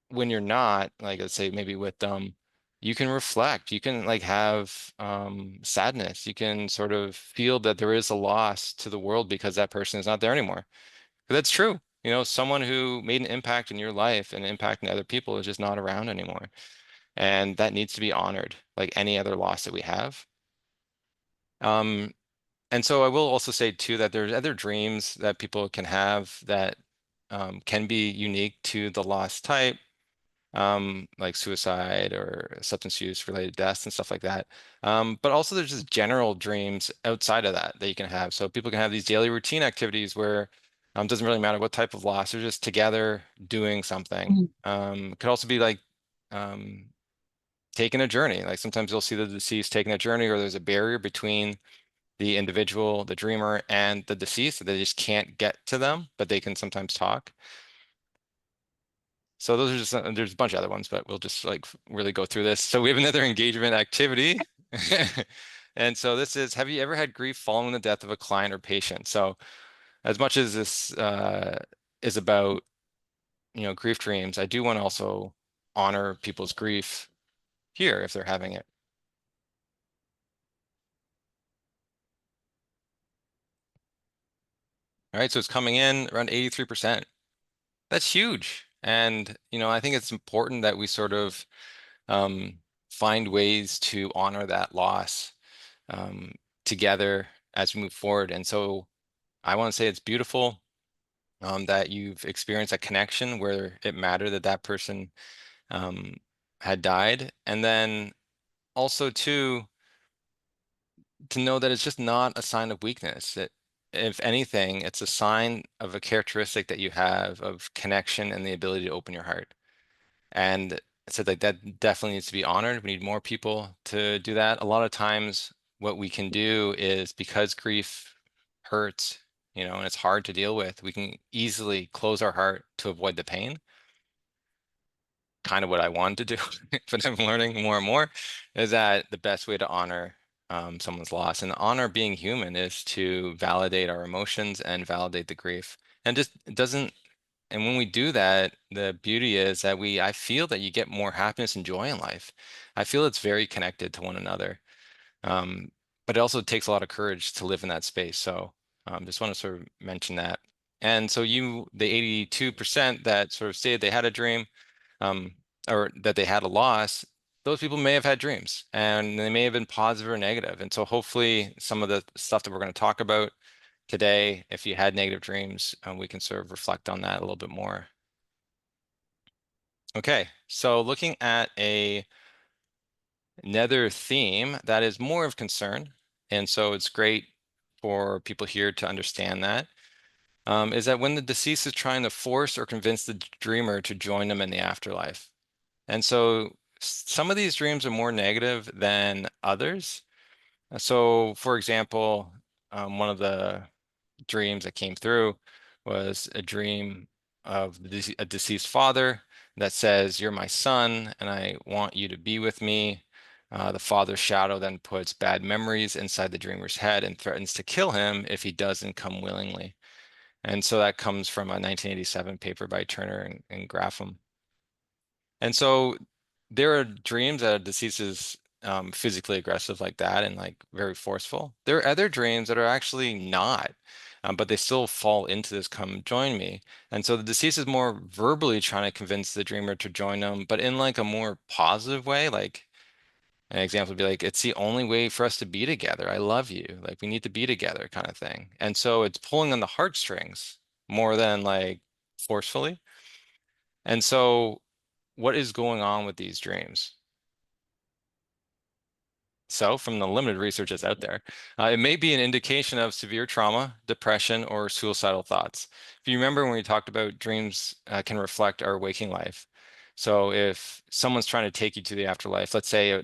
when you're not, like let's say maybe with them, you can reflect, you can like have sadness, you can sort of feel that there is a loss to the world because that person is not there anymore. But that's true. You know, someone who made an impact in your life and impact in other people is just not around anymore. And that needs to be honored, like any other loss that we have. Um, and so I will also say too that there's other dreams that people can have that can be unique to the loss type, like suicide or substance use related deaths and stuff like that. But also there's just general dreams outside of that that you can have. So people can have these daily routine activities where it doesn't really matter what type of loss, they're just together doing something. Mm. It could also be like um, taking a journey. Like sometimes you'll see the deceased taking a journey, or there's a barrier between the individual, the dreamer, and the deceased, so they just can't get to them, but they can sometimes talk. So those are just, there's a bunch of other ones, but we'll just like really go through this. So we have another engagement activity. And so this is, have you ever had grief following the death of a client or patient? So as much as this is about, grief dreams, I do want to also honor people's grief here if they're having it. All right, so it's coming in around 83%. That's huge. And, I think it's important that we sort of um, find ways to honor that loss um, together as we move forward. And so I want to say it's beautiful that you've experienced a connection where it mattered that that person um, had died. And then also too, to know that it's just not a sign of weakness. If anything, it's a sign of a characteristic that you have of connection and the ability to open your heart. And I said like that definitely needs to be honored. We need more people to do that. A lot of times what we can do is because grief hurts, and it's hard to deal with, we can easily close our heart to avoid the pain. Kind of what I wanted to do, but I'm learning more and more is that the best way to honor someone's loss and honor being human is to validate our emotions and validate the grief. And just it doesn't and when we do that, the beauty is that I feel that you get more happiness and joy in life. I feel it's very connected to one another. Um, but it also takes a lot of courage to live in that space. So just want to sort of mention that. And so the 82% that sort of stated they had a dream, um, or that they had a loss, those people may have had dreams and they may have been positive or negative. And so hopefully some of the stuff that we're going to talk about today, if you had negative dreams, we can sort of reflect on that a little bit more. Okay, so looking at another theme that is more of concern, and so it's great for people here to understand that, is that when the deceased is trying to force or convince the dreamer to join them in the afterlife. And so some of these dreams are more negative than others. So for example, one of the dreams that came through was a dream of a deceased father that says, "You're my son, and I want you to be with me." The father's shadow then puts bad memories inside the dreamer's head and threatens to kill him if he doesn't come willingly. And so that comes from a 1987 paper by Turner and Grapham. And so there are dreams that a deceased is physically aggressive like that and like very forceful. There are other dreams that are actually not, but they still fall into this come join me. And so the deceased is more verbally trying to convince the dreamer to join them, but in like a more positive way. Like an example would be like, it's the only way for us to be together. I love you. Like we need to be together kind of thing. And so it's pulling on the heartstrings more than like forcefully. And so what is going on with these dreams? So, from the limited research that's out there, it may be an indication of severe trauma, depression, or suicidal thoughts. If you remember when we talked about dreams can reflect our waking life. So, if someone's trying to take you to the afterlife, let's say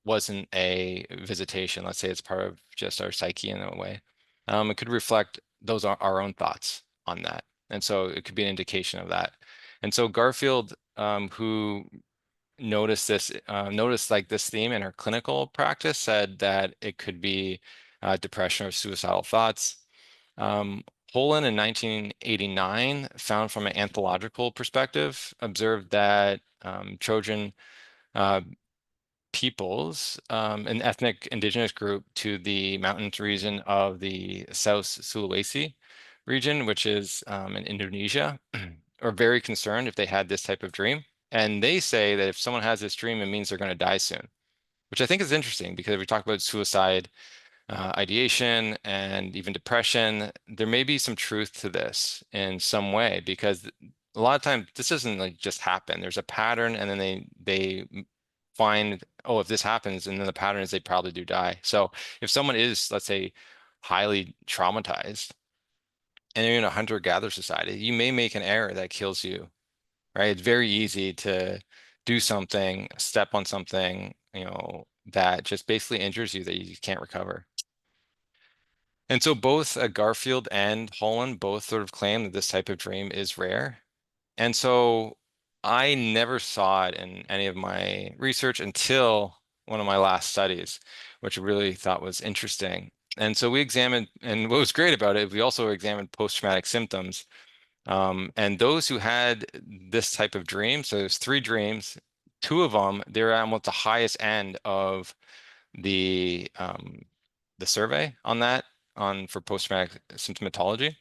wasn't a visitation. Let's say it's part of just our psyche in a way. it could reflect those are our own thoughts on that. And so it could be an indication of that. And so Garfield, who noticed like this theme in her clinical practice, said that it could be depression or suicidal thoughts. Um, Holland in 1989 found from an anthropological perspective, observed that Trojan uh, peoples, an ethnic indigenous group to the mountains region of the South Sulawesi region, which is in Indonesia, are very concerned if they had this type of dream. And they say that if someone has this dream, it means they're going to die soon, which I think is interesting because if we talk about suicide, ideation, and even depression, there may be some truth to this in some way because a lot of times this doesn't like just happen. There's a pattern, and then they find, oh, if this happens, and then the pattern is they probably do die. So if someone is, let's say, highly traumatized, and you're in a hunter-gatherer society, you may make an error that kills you, right? It's very easy to do something, step on something, that just basically injures you that you can't recover. And so both Garfield and Holland both sort of claim that this type of dream is rare. And so I never saw it in any of my research until one of my last studies, which I really thought was interesting. And so we examined, and what was great about it, we also examined post-traumatic symptoms. And those who had this type of dream, so there's 3 dreams, 2 of them, they're almost the highest end of the survey on that for post-traumatic symptomatology.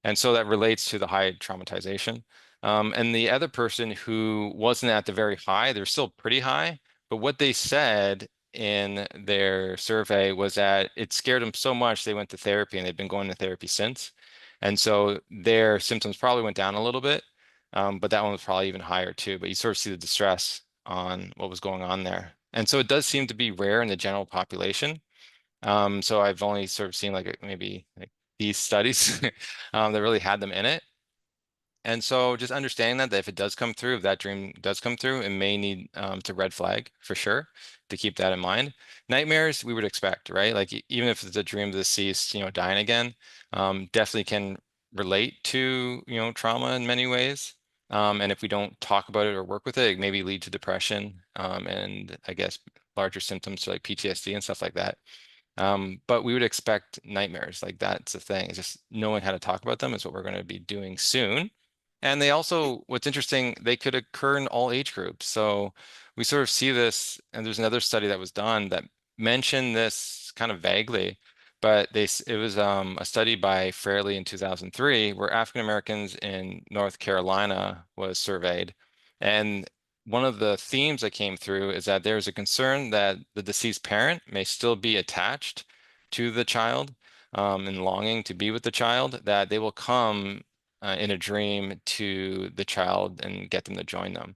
And so that relates to the high traumatization. And the other person who wasn't at the very high, they're still pretty high, but what they said in their survey was that it scared them so much they went to therapy, and they've been going to therapy since. And so their symptoms probably went down a little bit, but that one was probably even higher too. But you sort of see the distress on what was going on there. And so it does seem to be rare in the general population. So I've only sort of seen like maybe like these studies that really had them in it. And so just understanding that if it does come through, if that dream does come through, it may need to red flag for sure, to keep that in mind. Nightmares, we would expect, right? Like even if it's a dream of the deceased, dying again, definitely can relate to, trauma in many ways. And if we don't talk about it or work with it, it maybe lead to depression, and I guess larger symptoms like PTSD and stuff like that. But we would expect nightmares. Like that's the thing. It's just knowing how to talk about them is what we're going to be doing soon. And they also, what's interesting, they could occur in all age groups. So we sort of see this, and there's another study that was done that mentioned this kind of vaguely, but it was a study by Fraley in 2003 where African Americans in North Carolina was surveyed. And one of the themes that came through is that there's a concern that the deceased parent may still be attached to the child, and longing to be with the child, that they will come in a dream to the child and get them to join them.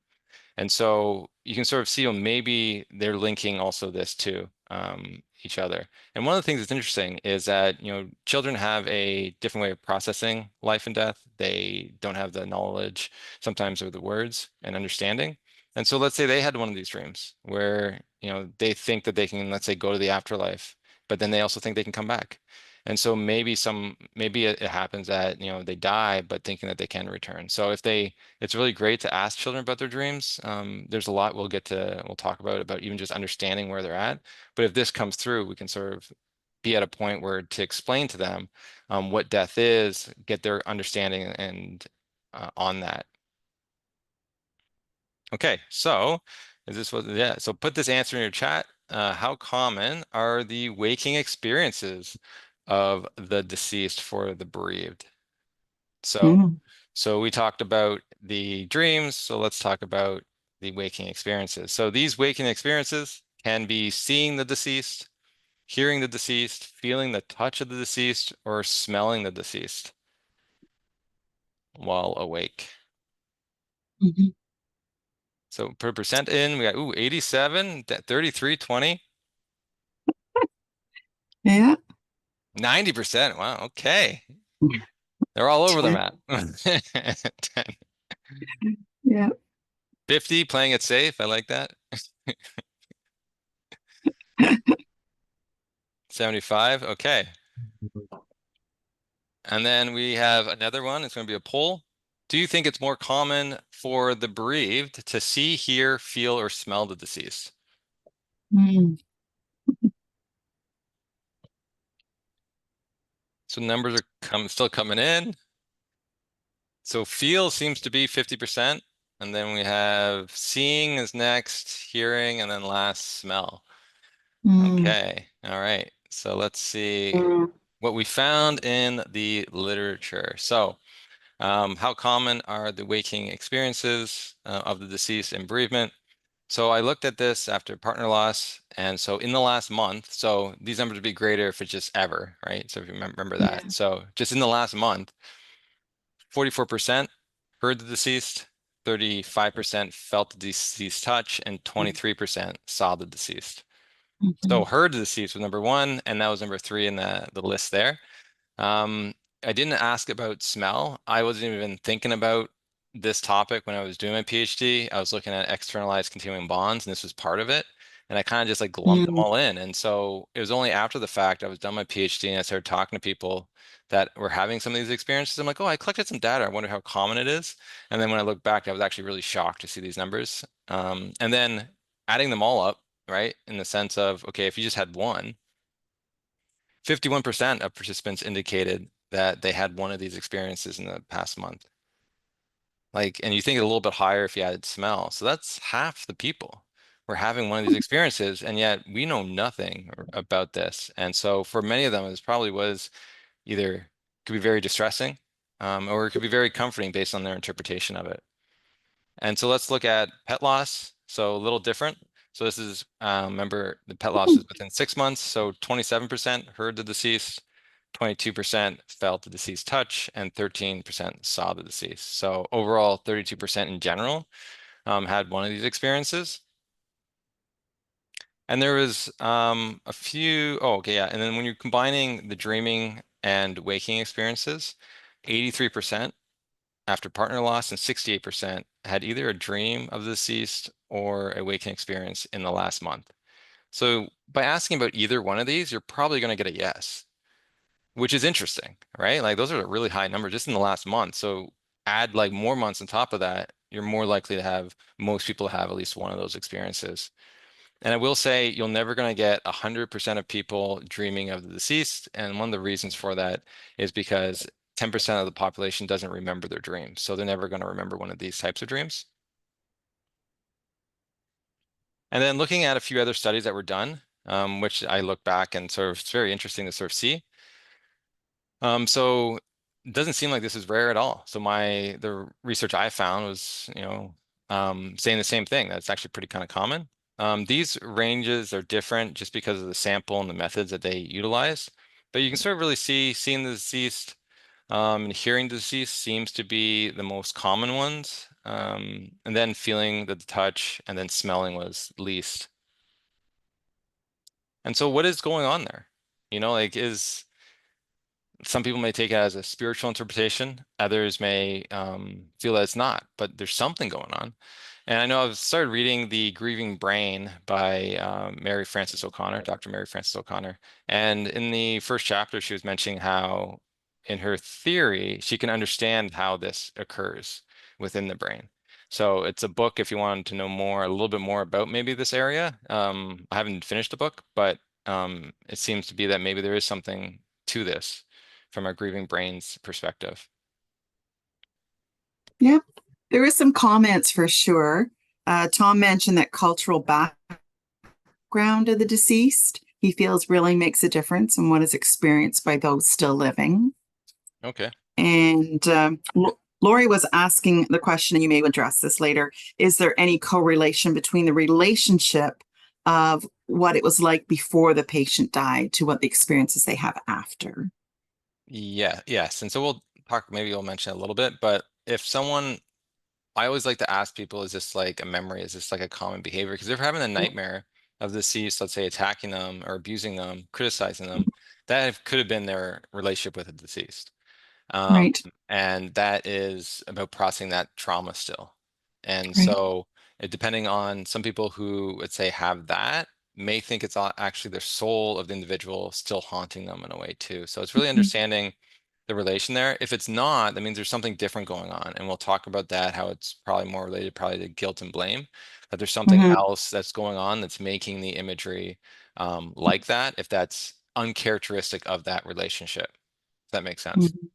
And so you can sort of see, well, maybe they're linking also this to each other. And one of the things that's interesting is that, children have a different way of processing life and death. They don't have the knowledge sometimes of the words and understanding. And so let's say they had one of these dreams where, they think that they can, let's say, go to the afterlife, but then they also think they can come back. And so maybe it happens that, they die, but thinking that they can return. So it's really great to ask children about their dreams. There's a lot we'll talk about even just understanding where they're at. But if this comes through, we can sort of be at a point where to explain to them what death is, get their understanding and on that. Okay, so yeah, so put this answer in your chat. How common are the waking experiences of the deceased for the bereaved? So, Mm. so we talked about the dreams, so let's talk about the waking experiences. So these waking experiences can be seeing the deceased, hearing the deceased, feeling the touch of the deceased, or smelling the deceased while awake. Mhm. So per percent in, we got 87, 33, 20, Yeah. 90%. Wow, okay. They're all over the 10. map. 10. Yeah. 50, playing it safe. I like that. 75. Okay. And then we have another one. It's going to be a poll. Do you think it's more common for the bereaved to see, hear, feel, or smell the deceased? Mm. So numbers are still coming in. So feel seems to be 50%. And then we have seeing is next, hearing, and then last smell. Mm. Okay. All right. So let's see Mm. what we found in the literature. So how common are the waking experiences of the deceased in bereavement? So I looked at this after partner loss, and so in the last month, so these numbers would be greater if it's just ever, right? So if you remember Yeah. that. So just in the last month, 44% heard the deceased, 35% felt the deceased touch, and 23% saw the deceased. So Mhm. heard the deceased was number one, and that was number three in the list there. Um, I didn't ask about smell. I wasn't even thinking about this topic when I was doing my PhD. I was looking at externalized continuing bonds, and this was part of it. And I kind of just like lumped them Mm. all in. And so it was only after the fact I was done my PhD and I started talking to people that were having some of these experiences. I'm like, oh, I collected some data. I wonder how common it is. And then when I look back, I was actually really shocked to see these numbers. And then adding them all up, right, in the sense of, okay, if you just had one, 51% of participants indicated that they had one of these experiences in the past month. Like, and you think a little bit higher if you added smell. So that's half the people were having one of these experiences, and yet we know nothing about this. And so for many of them, it probably was either could be very distressing, or it could be very comforting based on their interpretation of it. And so let's look at pet loss. So a little different. So this is, remember, the pet loss is within 6 months. So 27% heard the deceased, 22% felt the deceased touch, and 13% saw the deceased. So overall, 32% in general had one of these experiences. And there was a few, oh, okay, yeah. And then when you're combining the dreaming and waking experiences, 83% after partner loss and 68% had either a dream of the deceased or a waking experience in the last month. So by asking about either one of these, you're probably going to get a yes, which is interesting, right? Like those are a really high number just in the last month. So add like more months on top of that, you're more likely to have most people have at least one of those experiences. And I will say you're never going to get 100% of people dreaming of the deceased. And one of the reasons for that is because 10% of the population doesn't remember their dreams. So they're never going to remember one of these types of dreams. And then looking at a few other studies that were done, which I look back and sort of, it's very interesting to sort of see. So it doesn't seem like this is rare at all. So the research I found was, saying the same thing. That's actually pretty kind of common. These ranges are different just because of the sample and the methods that they utilize. But you can sort of really see seeing the deceased and hearing the deceased seems to be the most common ones. And then feeling the touch and then smelling was least. And so what is going on there? Like some people may take it as a spiritual interpretation. Others may feel that it's not, but there's something going on. And I know I've started reading The Grieving Brain by Mary Frances O'Connor, Dr. Mary Frances O'Connor. And in the first chapter, she was mentioning how, in her theory, she can understand how this occurs within the brain. So it's a book if you wanted to know more, a little bit more about maybe this area. I haven't finished the book, but it seems to be that maybe there is something to this from a grieving brain's perspective. Yeah, there is some comments for sure. Tom mentioned that cultural background of the deceased, he feels really makes a difference in what is experienced by those still living. Okay. And Lori was asking the question, and you may address this later, is there any correlation between the relationship of what it was like before the patient died to what the experiences they have after? Yeah, yes. And so we'll talk, maybe we'll mention it a little bit, but if someone, I always like to ask people, is this like a memory? Is this like a common behavior? Because if they're having a nightmare of the deceased, let's say attacking them or abusing them, criticizing them, that could have been their relationship with the deceased. Um, Right, and that is about processing that trauma still. And right. so depending on some people who let's say have that may think it's actually their soul of the individual still haunting them in a way too. So it's really Mhm. understanding the relation there. If it's not, that means there's something different going on. And we'll talk about that, how it's probably more related probably to guilt and blame, that there's something Mhm. else that's going on that's making the imagery like that, if that's uncharacteristic of that relationship. If that makes sense. Mhm.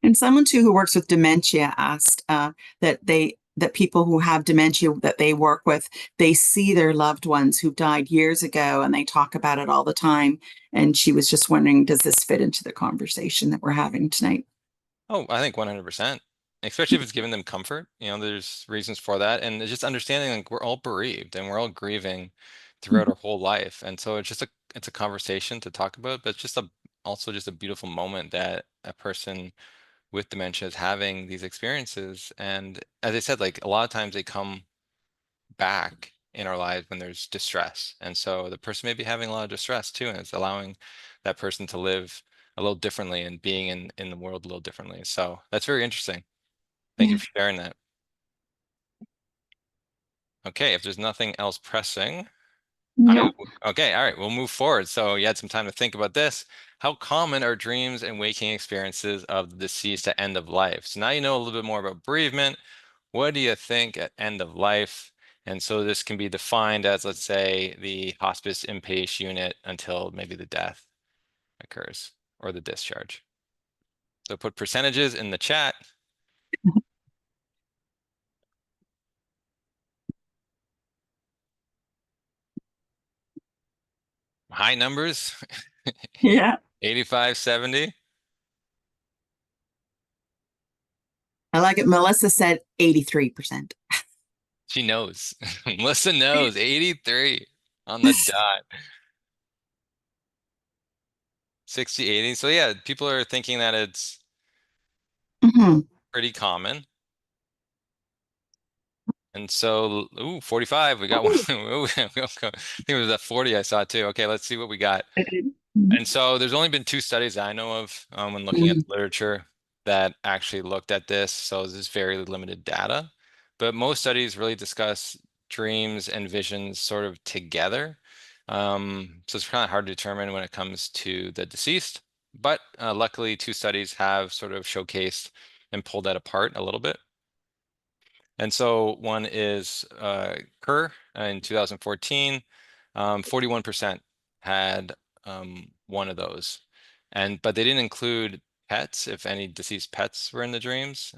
And someone too who works with dementia asked that people who have dementia that they work with, they see their loved ones who died years ago and they talk about it all the time. And she was just wondering, does this fit into the conversation that we're having tonight? Oh, I think 100%. Especially if it's giving them comfort, there's reasons for that. And it's just understanding like we're all bereaved and we're all grieving throughout our whole life. And so it's a conversation to talk about, but it's just also just a beautiful moment that a person with dementia is having these experiences. And as I said, like a lot of times they come back in our lives when there's distress. And so the person may be having a lot of distress too, and it's allowing that person to live a little differently and being in the world a little differently. So that's very interesting. Thank you Yeah. for sharing that. Okay, if there's nothing else pressing, No. okay, all right, we'll move forward. So you had some time to think about this. How common are dreams and waking experiences of the deceased at end of life? So now you know a little bit more about bereavement. What do you think at end of life? And so this can be defined as, let's say, the hospice inpatient unit until maybe the death occurs or the discharge. So put percentages in the chat. High numbers, Yeah. 85, 70. I like it. Melissa said 83%. She knows. Melissa knows, 83 on the dot. 60, 80. So yeah, people are thinking that it's Mhm. pretty common. And so, ooh, 45, we got one. Ooh, I think it was at 40 I saw too. Okay, let's see what we got. And so there's only been two studies I know of when looking at Mhm. the literature that actually looked at this. So this is very limited data. But most studies really discuss dreams and visions sort of together. So it's kind of hard to determine when it comes to the deceased. But luckily, two studies have sort of showcased and pulled that apart a little bit. And so one is Kerr in 2014, 41% had one of those. But they didn't include pets, if any deceased pets were in the dreams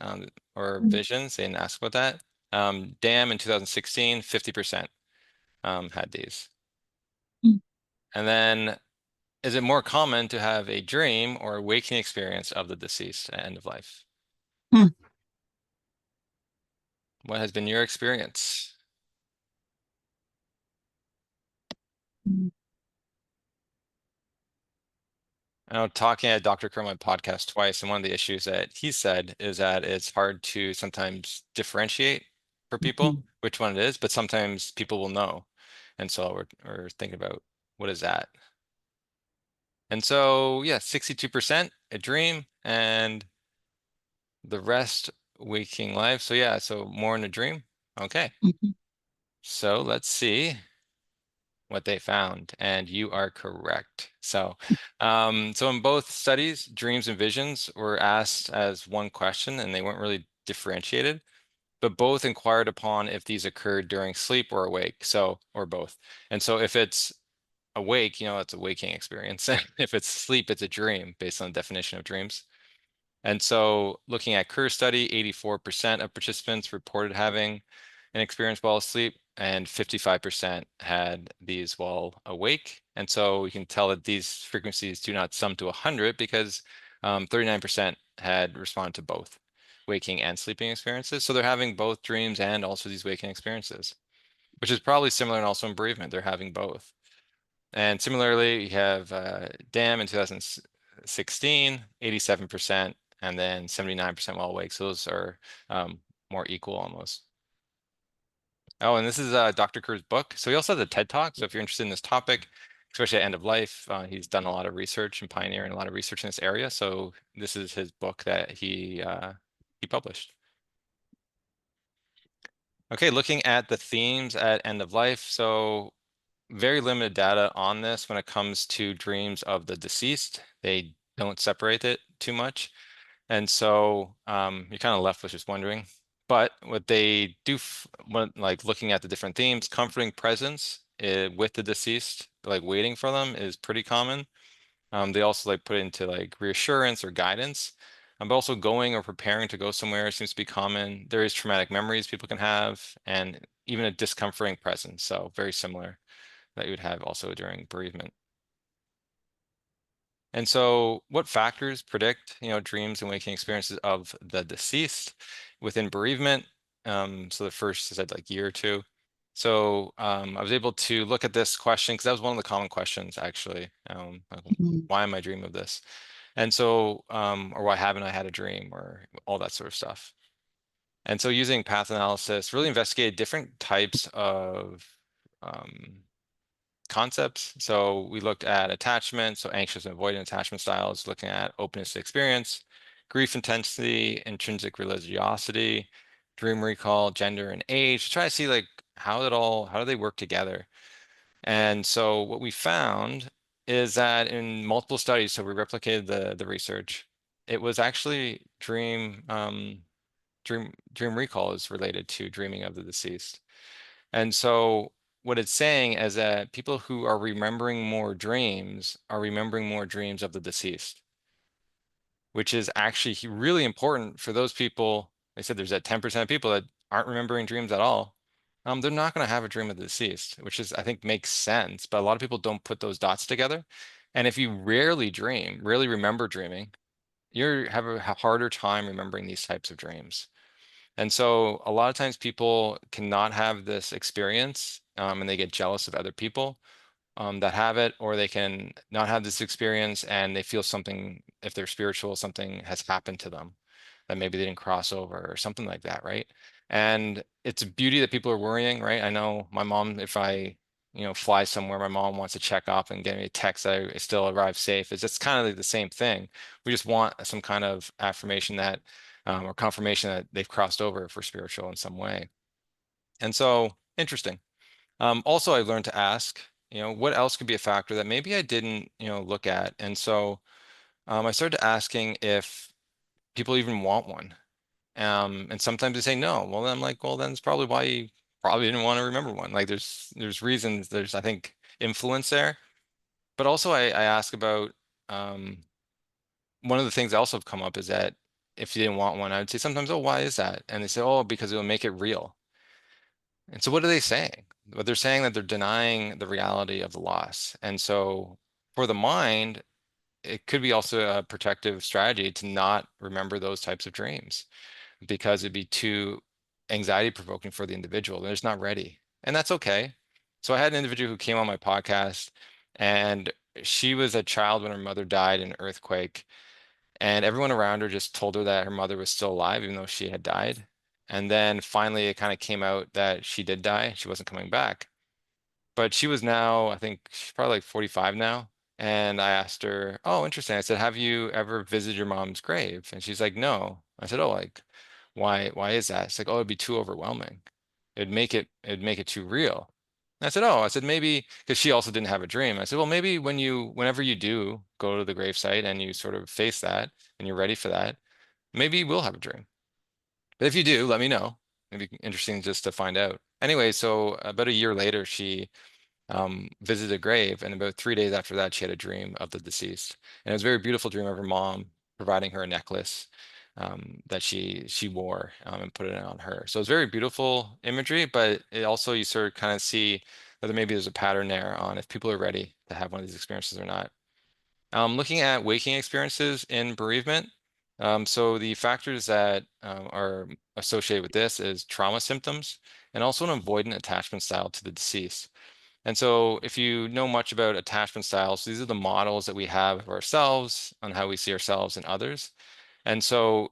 or visions. They didn't ask about that. Dam in 2016, 50% had these. Mhm. And then is it more common to have a dream or waking experience of the deceased at end of life? What has been your experience? Mhm. I know talking at Dr. Kerr podcast twice, and one of the issues that he said is that it's hard to sometimes differentiate for people Mhm. which one it is, but sometimes people will know. And so we're thinking about what is that? And so, yeah, 62% a dream and the rest waking life. So yeah, so more in a dream. Okay. Mhm. So let's see what they found, and you are correct. So in both studies, dreams and visions were asked as one question, and they weren't really differentiated, but both inquired upon if these occurred during sleep or awake, or both. And so if it's awake, it's a waking experience. If it's sleep, it's a dream based on the definition of dreams. And so looking at Kerr study, 84% of participants reported having an experience while asleep, and 55% had these while awake. And so we can tell that these frequencies do not sum to 100 because 39% had responded to both waking and sleeping experiences. So they're having both dreams and also these waking experiences, which is probably similar and also in bereavement. They're having both. And similarly, you have DAM in 2016, 87%, and then 79% while awake. So those are more equal almost. Oh, and this is Dr. Kerr's book. So he also has a TED Talk. So if you're interested in this topic, especially at end of life, he's done a lot of research and pioneering a lot of research in this area. So this is his book that he published. Okay, looking at the themes at end of life. So very limited data on this when it comes to dreams of the deceased. They don't separate it too much. And so you're kind of left with just wondering. But what they do, like looking at the different themes, comforting presence with the deceased, like waiting for them is pretty common. They also like put it into like reassurance or guidance. But also going or preparing to go somewhere seems to be common. There is traumatic memories people can have, and even a discomforting presence. So very similar that you would have also during bereavement. And so what factors predict, dreams and waking experiences of the deceased within bereavement? So the first is like year or two. So I was able to look at this question because that was one of the common questions actually. Like, Mhm. why am I dreaming of this? And so, or why haven't I had a dream or all that sort of stuff. And so using path analysis, really investigated different types of concepts. So we looked at attachment, so anxious and avoidant attachment styles, looking at openness to experience, grief intensity, intrinsic religiosity, dream recall, gender, and age, to try to see like how do they work together? And so what we found is that in multiple studies, so we replicated the research, it was actually dream recall is related to dreaming of the deceased. And so what it's saying is that people who are remembering more dreams are remembering more dreams of the deceased, which is actually really important for those people. They said there's that 10% of people that aren't remembering dreams at all. They're not going to have a dream of the deceased, which is, I think, makes sense. But a lot of people don't put those dots together. And if you rarely dream, rarely remember dreaming, you have a harder time remembering these types of dreams. And so a lot of times people cannot have this experience and they get jealous of other people that have it, or they can not have this experience and they feel something, if they're spiritual, something has happened to them that maybe they didn't cross over or something like that, right? And it's a beauty that people are worrying, right? I know my mom, if I, fly somewhere, my mom wants to check off and get me a text that I still arrived safe. It's just kind of like the same thing. We just want some kind of affirmation that, or confirmation that they've crossed over for spiritual in some way. And so, interesting. Also, I learned to ask, what else could be a factor that maybe I didn't, look at. And so I started asking if people even want one. And sometimes they say no. Well, then I'm like, well, then it's probably why you probably didn't want to remember one. Like there's reasons, I think, influence there. But also I ask about one of the things that also have come up is that if you didn't want one, I would say sometimes, oh, why is that? And they say, oh, because it will make it real. And so what are they saying? Well, they're saying that they're denying the reality of the loss. And so for the mind, it could be also a protective strategy to not remember those types of dreams because it'd be too anxiety provoking for the individual. They're just not ready. And that's okay. So I had an individual who came on my podcast and she was a child when her mother died in an earthquake. And everyone around her just told her that her mother was still alive, even though she had died. And then finally, it kind of came out that she did die. She wasn't coming back. But she was now, I think she's probably like 45 now. And I asked her, oh, interesting. I said, have you ever visited your mom's grave? And she's like, no. I said, oh, like, why is that? It's like, oh, it'd be too overwhelming. It'd make it too real. And I said, oh, I said, maybe, because she also didn't have a dream. I said, well, maybe whenever you do go to the gravesite and you sort of face that and you're ready for that, maybe you will have a dream. But if you do, let me know. It'd be interesting just to find out. Anyway, so about a year later, she visited a grave, and about 3 days after that, she had a dream of the deceased, and it was a very beautiful dream of her mom providing her a necklace that she wore and put it on her. So it's very beautiful imagery, but it also you sort of kind of see that maybe there's a pattern there on if people are ready to have one of these experiences or not. Looking at waking experiences in bereavement. So the factors that are associated with this is trauma symptoms and also an avoidant attachment style to the deceased. And so if you know much about attachment styles, these are the models that we have of ourselves on how we see ourselves and others. And so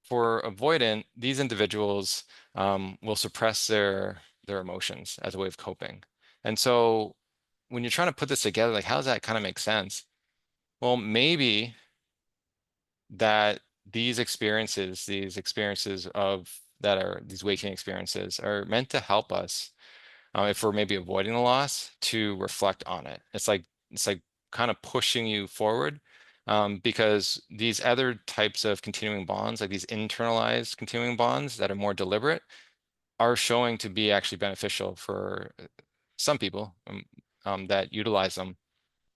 for avoidant, these individuals will suppress their emotions as a way of coping. And so when you're trying to put this together, like how does that kind of make sense? Well, maybe that these experiences of that are these waking experiences are meant to help us if we're maybe avoiding the loss to reflect on it. It's like kind of pushing you forward because these other types of continuing bonds, like these internalized continuing bonds that are more deliberate, are showing to be actually beneficial for some people that utilize them.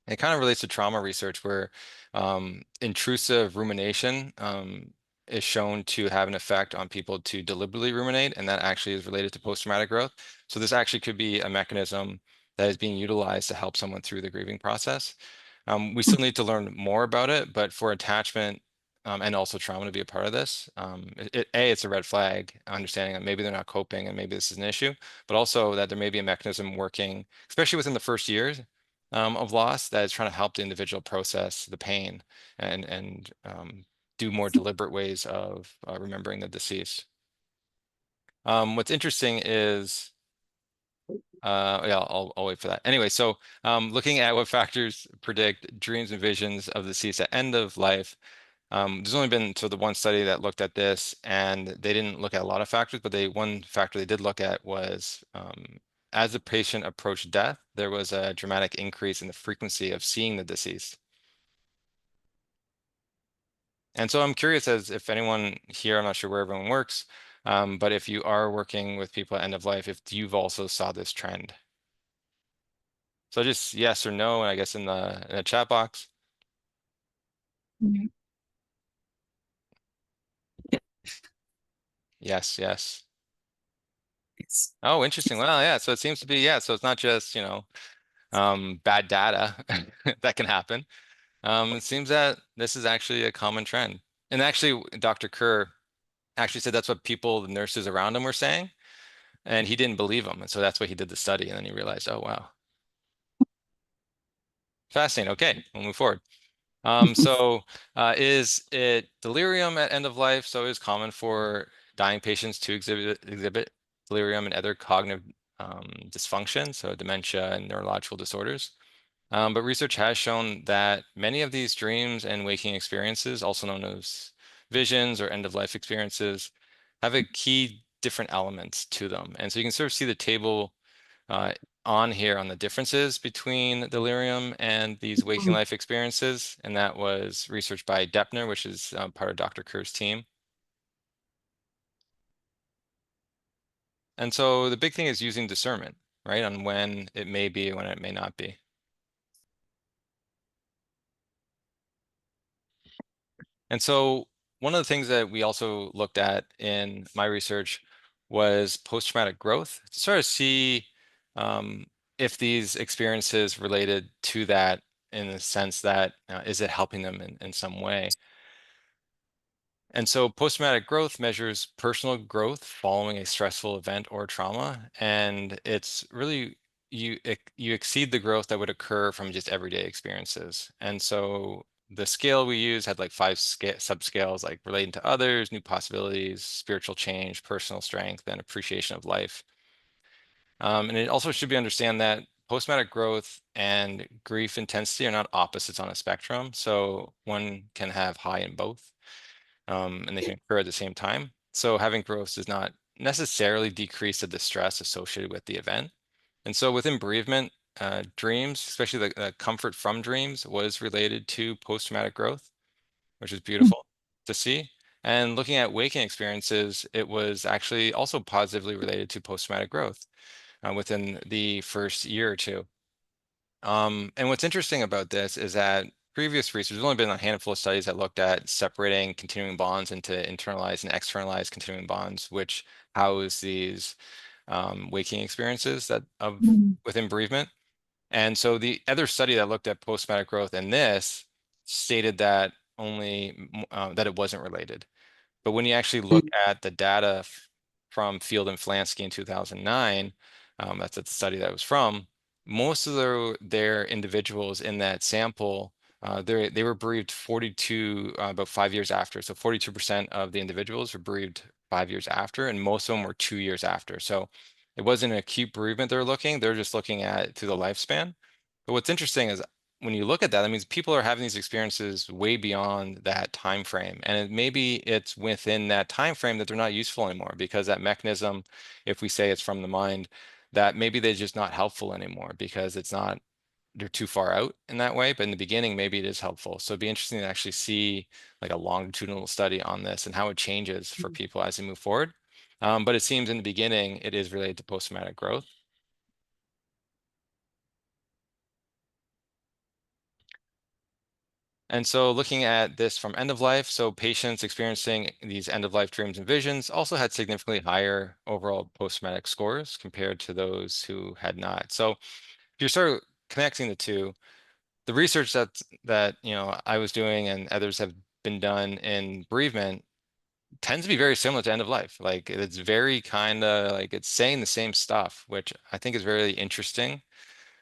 It kind of relates to trauma research where intrusive rumination is shown to have an effect on people to deliberately ruminate, and that actually is related to post-traumatic growth. So this actually could be a mechanism that is being utilized to help someone through the grieving process. We still need to learn more about it, but for attachment and also trauma to be a part of this, it's a red flag, understanding that maybe they're not coping and maybe this is an issue, but also that there may be a mechanism working, especially within the first years of loss, that is trying to help the individual process the pain and do more deliberate ways of remembering the deceased. What's interesting is, yeah, I'll wait for that. Anyway, so looking at what factors predict dreams and visions of the deceased at end of life, there's only been the one study that looked at this, and they didn't look at a lot of factors, but one factor they did look at was as the patient approached death, there was a dramatic increase in the frequency of seeing the deceased. And so I'm curious as if anyone here, I'm not sure where everyone works, but if you are working with people at end of life, if you've also saw this trend. So just yes or no, and I guess in the chat box. Mhm. Yes, yes. Yes. Oh, interesting. Well, yeah. So it seems to be, yeah. So it's not just, bad data that can happen. It seems that this is actually a common trend. And actually, Dr. Kerr actually said that's what people, the nurses around him were saying, and he didn't believe them. And so that's why he did the study. And then he realized, oh, wow. Fascinating. Okay, we'll move forward. Is it delirium at end of life? So it is common for dying patients to exhibit delirium and other cognitive dysfunction, so dementia and neurological disorders. But research has shown that many of these dreams and waking experiences, also known as visions or end of life experiences, have a key different elements to them. And so you can sort of see the table uh, on here on the differences between delirium and these waking life experiences. And that was research by Deppner, which is part of Dr. Kerr's team. And so the big thing is using discernment, right, on when it may be, when it may not be. And so one of the things that we also looked at in my research was post-traumatic growth to sort of see if these experiences related to that in the sense that is it helping them in some way. And so post-traumatic growth measures personal growth following a stressful event or trauma. And it's really, you exceed the growth that would occur from just everyday experiences. And so the scale we use had like 5 subscales, like relating to others, new possibilities, spiritual change, personal strength, and appreciation of life. And it also should be understand that post-traumatic growth and grief intensity are not opposites on a spectrum. So one can have high in both, and they can occur at the same time. So having growth does not necessarily decrease the distress associated with the event. And so within bereavement, dreams, especially the comfort from dreams, was related to post-traumatic growth, which is beautiful to see. And looking at waking experiences, it was actually also positively related to post-traumatic growth within the first year or two. And what's interesting about this is that previous research, there's only been a handful of studies that looked at separating continuing bonds into internalized and externalized continuing bonds, which house these waking experiences within bereavement. And so the other study that looked at post-traumatic growth and this stated that only that it wasn't related. But when you actually look at the data from Field and Flansky in 2009, that's the study that was from, most of their individuals in that sample, they were bereaved 42, about 5 years after. So 42% of the individuals were bereaved 5 years after, and most of them were 2 years after. So it wasn't an acute bereavement they're just looking at through the lifespan. But what's interesting is when you look at that, that means people are having these experiences way beyond that time frame, and maybe it's within that time frame that they're not useful anymore because that mechanism, if we say it's from the mind, that maybe they're just not helpful anymore because it's not they're too far out in that way, but in the beginning, maybe it is helpful. So it'd be interesting to actually see like a longitudinal study on this and how it changes for people as they move forward. But it seems in the beginning, it is related to post-traumatic growth. And so looking at this from end of life, so patients experiencing these end of life dreams and visions also had significantly higher overall post-traumatic scores compared to those who had not. So if you start connecting the two, the research that I was doing and others have been done in bereavement tends to be very similar to end of life. Like it's very kind of like it's saying the same stuff, which I think is very interesting,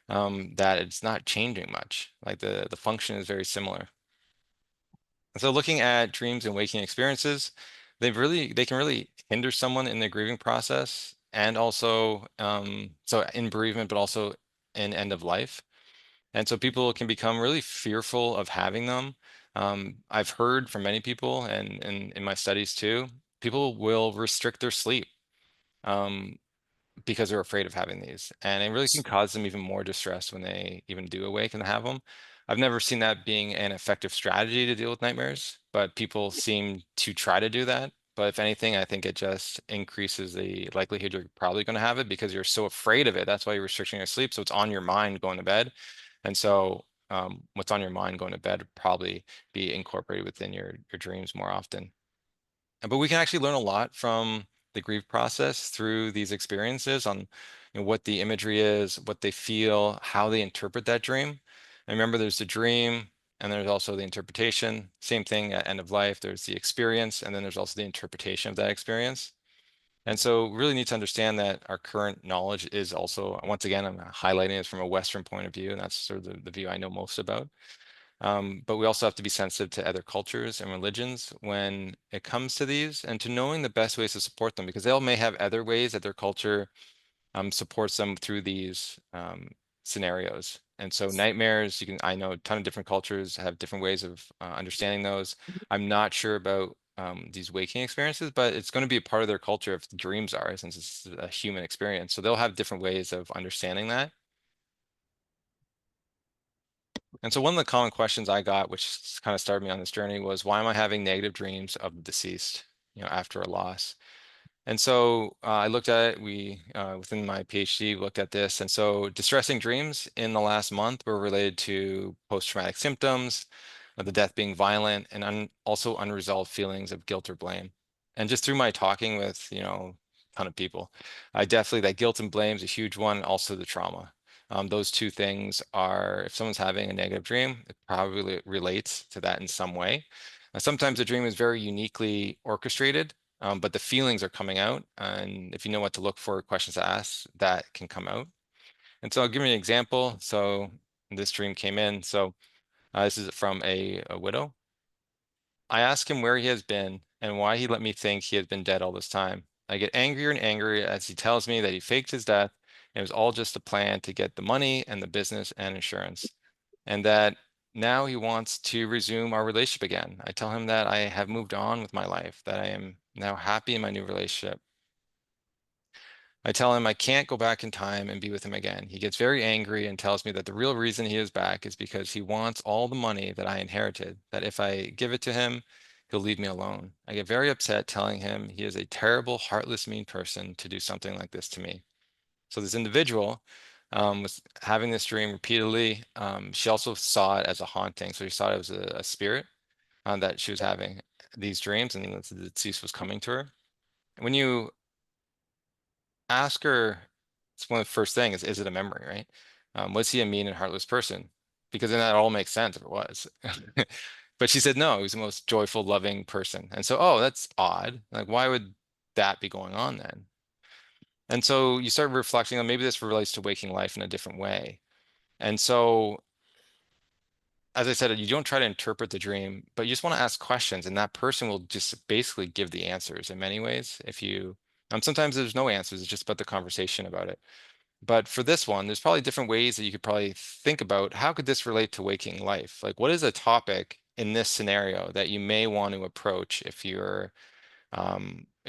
that it's not changing much. Like the function is very similar. So looking at dreams and waking experiences, they can really hinder someone in their grieving process and also so in bereavement, but also in end of life. And so people can become really fearful of having them. I've heard from many people and in my studies too, people will restrict their sleep. Um, because they're afraid of having these. And it really can cause them even more distress when they even do awake and have them. I've never seen that being an effective strategy to deal with nightmares, but people seem to try to do that. But if anything, I think it just increases the likelihood you're probably going to have it because you're so afraid of it. That's why you're restricting your sleep. So it's on your mind going to bed. And so what's on your mind going to bed would probably be incorporated within your dreams more often. But we can actually learn a lot from the grief process through these experiences on what the imagery is, what they feel, how they interpret that dream. And remember, there's the dream and there's also the interpretation. Same thing at end of life. There's the experience and then there's also the interpretation of that experience. And so we really need to understand that our current knowledge is also, once again, I'm highlighting it from a Western point of view, and that's sort of the view I know most about. But we also have to be sensitive to other cultures and religions when it comes to these and to knowing the best ways to support them because they all may have other ways that their culture supports them through these scenarios. And so nightmares, I know a ton of different cultures have different ways of understanding those. I'm not sure about these waking experiences, but it's going to be a part of their culture if dreams are, since it's a human experience. So they'll have different ways of understanding that. And so one of the common questions I got, which kind of started me on this journey, was why am I having negative dreams of the deceased, after a loss? And so I looked at it, within my PhD, looked at this. And so distressing dreams in the last month were related to post-traumatic symptoms, of the death being violent, and also unresolved feelings of guilt or blame. And just through my talking with, a ton of people, that guilt and blame is a huge one, also the trauma. Those two things are, if someone's having a negative dream, it probably relates to that in some way. Sometimes the dream is very uniquely orchestrated, but the feelings are coming out. And if you know what to look for, questions to ask, that can come out. And so I'll give you an example. So this dream came in. So this is from a widow. I ask him where he has been and why he let me think he has been dead all this time. I get angrier and angrier as he tells me that he faked his death and it was all just a plan to get the money and the business and insurance. And that now he wants to resume our relationship again. I tell him that I have moved on with my life, that I am now happy in my new relationship. I tell him I can't go back in time and be with him again. He gets very angry and tells me that the real reason he is back is because he wants all the money that I inherited, that if I give it to him, he'll leave me alone. I get very upset telling him he is a terrible, heartless, mean person to do something like this to me. So this individual was having this dream repeatedly. She also saw it as a haunting. So she saw it as a spirit that she was having these dreams and the deceased was coming to her. When you ask her, it's one of the first things is it a memory, right? Was he a mean and heartless person? Because then that all makes sense if it was. But she said no, he was the most joyful, loving person. And so, oh, that's odd. Like, why would that be going on then? And so you start reflecting on maybe this relates to waking life in a different way. And so, as I said, you don't try to interpret the dream, but you just want to ask questions, and that person will just basically give the answers in many ways. Sometimes there's no answers, it's just about the conversation about it. But for this one, there's probably different ways that you could probably think about how could this relate to waking life? Like, what is a topic in this scenario that you may want to approach if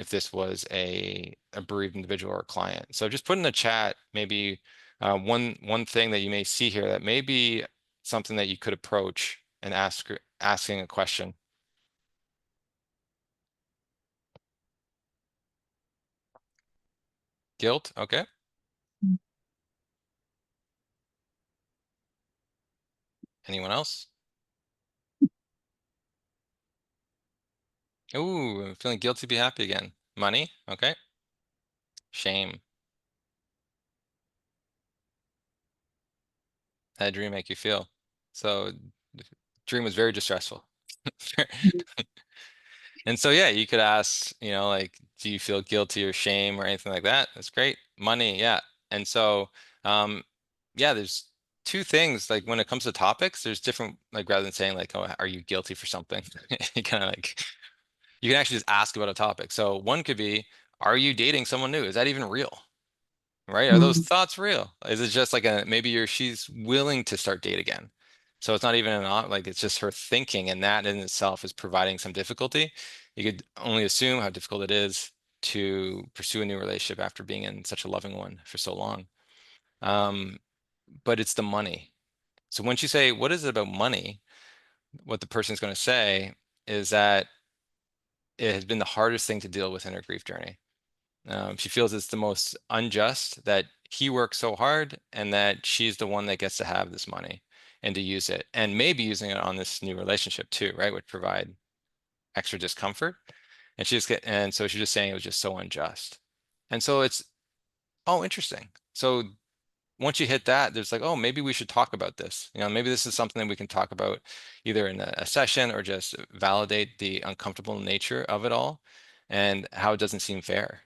this was a bereaved individual or a client? So just put in the chat maybe One thing that you may see here that may be something that you could approach and asking a question. Guilt, okay. Anyone else? Ooh, I'm feeling guilty, be happy again. Money, okay. Shame. How did dream make you feel? So the dream was very distressful. And so, yeah, you could ask, like, do you feel guilty or shame or anything like that? That's great. Money, yeah. And so, um, yeah, there's two things, like when it comes to topics, there's different, like rather than saying like, oh, are you guilty for something? You kind of like, you can actually just ask about a topic. So one could be, are you dating someone new? Is that even real? Right? Are those Mm. thoughts real? Is it just like maybe she's willing to start date again? So it's not even like it's just her thinking, and that in itself is providing some difficulty. You could only assume how difficult it is to pursue a new relationship after being in such a loving one for so long. Um, but it's the money. So once you say, what is it about money? What the person's going to say is that it has been the hardest thing to deal with in her grief journey. She feels it's the most unjust that he works so hard and that she's the one that gets to have this money and to use it, and maybe using it on this new relationship too, right? Would provide extra discomfort. And so she's just saying it was just so unjust. And so it's, oh, interesting. So once you hit that, there's like, oh, maybe we should talk about this. Maybe this is something that we can talk about either in a session or just validate the uncomfortable nature of it all and how it doesn't seem fair.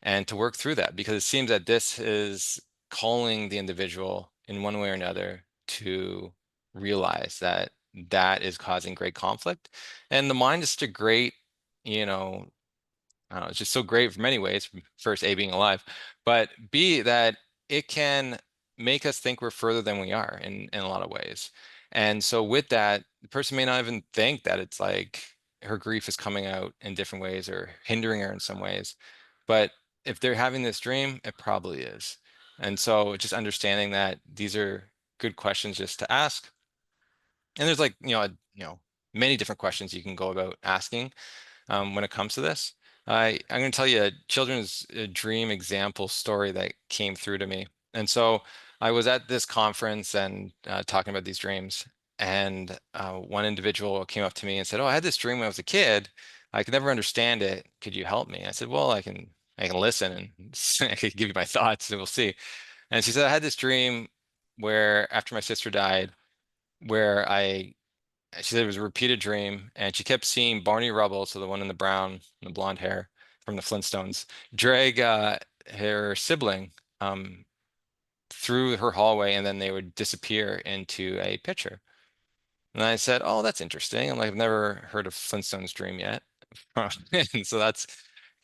And to work through that, because it seems that this is calling the individual in one way or another to realize that that is causing great conflict. And the mind is such a great, you know, I don't know, it's just so great for many ways. First, A, being alive, but B, that it can make us think we're further than we are in a lot of ways. And so with that, the person may not even think that it's like her grief is coming out in different ways or hindering her in some ways. But if they're having this dream, it probably is. And so just understanding that these are good questions just to ask. And there's like, many different questions you can go about asking when it comes to this. I'm going to tell you a children's dream example story that came through to me. And so I was at this conference and talking about these dreams. And one individual came up to me and said, "Oh, I had this dream when I was a kid. I could never understand it. Could you help me?" I said, "Well, I can listen and I could give you my thoughts and we'll see." And she said, "I had this dream where after my sister died, where she said it was a repeated dream, and she kept seeing Barney Rubble, so the one in the brown and the blonde hair from the Flintstones, drag her sibling through her hallway, and then they would disappear into a picture." And I said, "Oh, that's interesting. I'm like, I've never heard of Flintstones dream yet." And so that's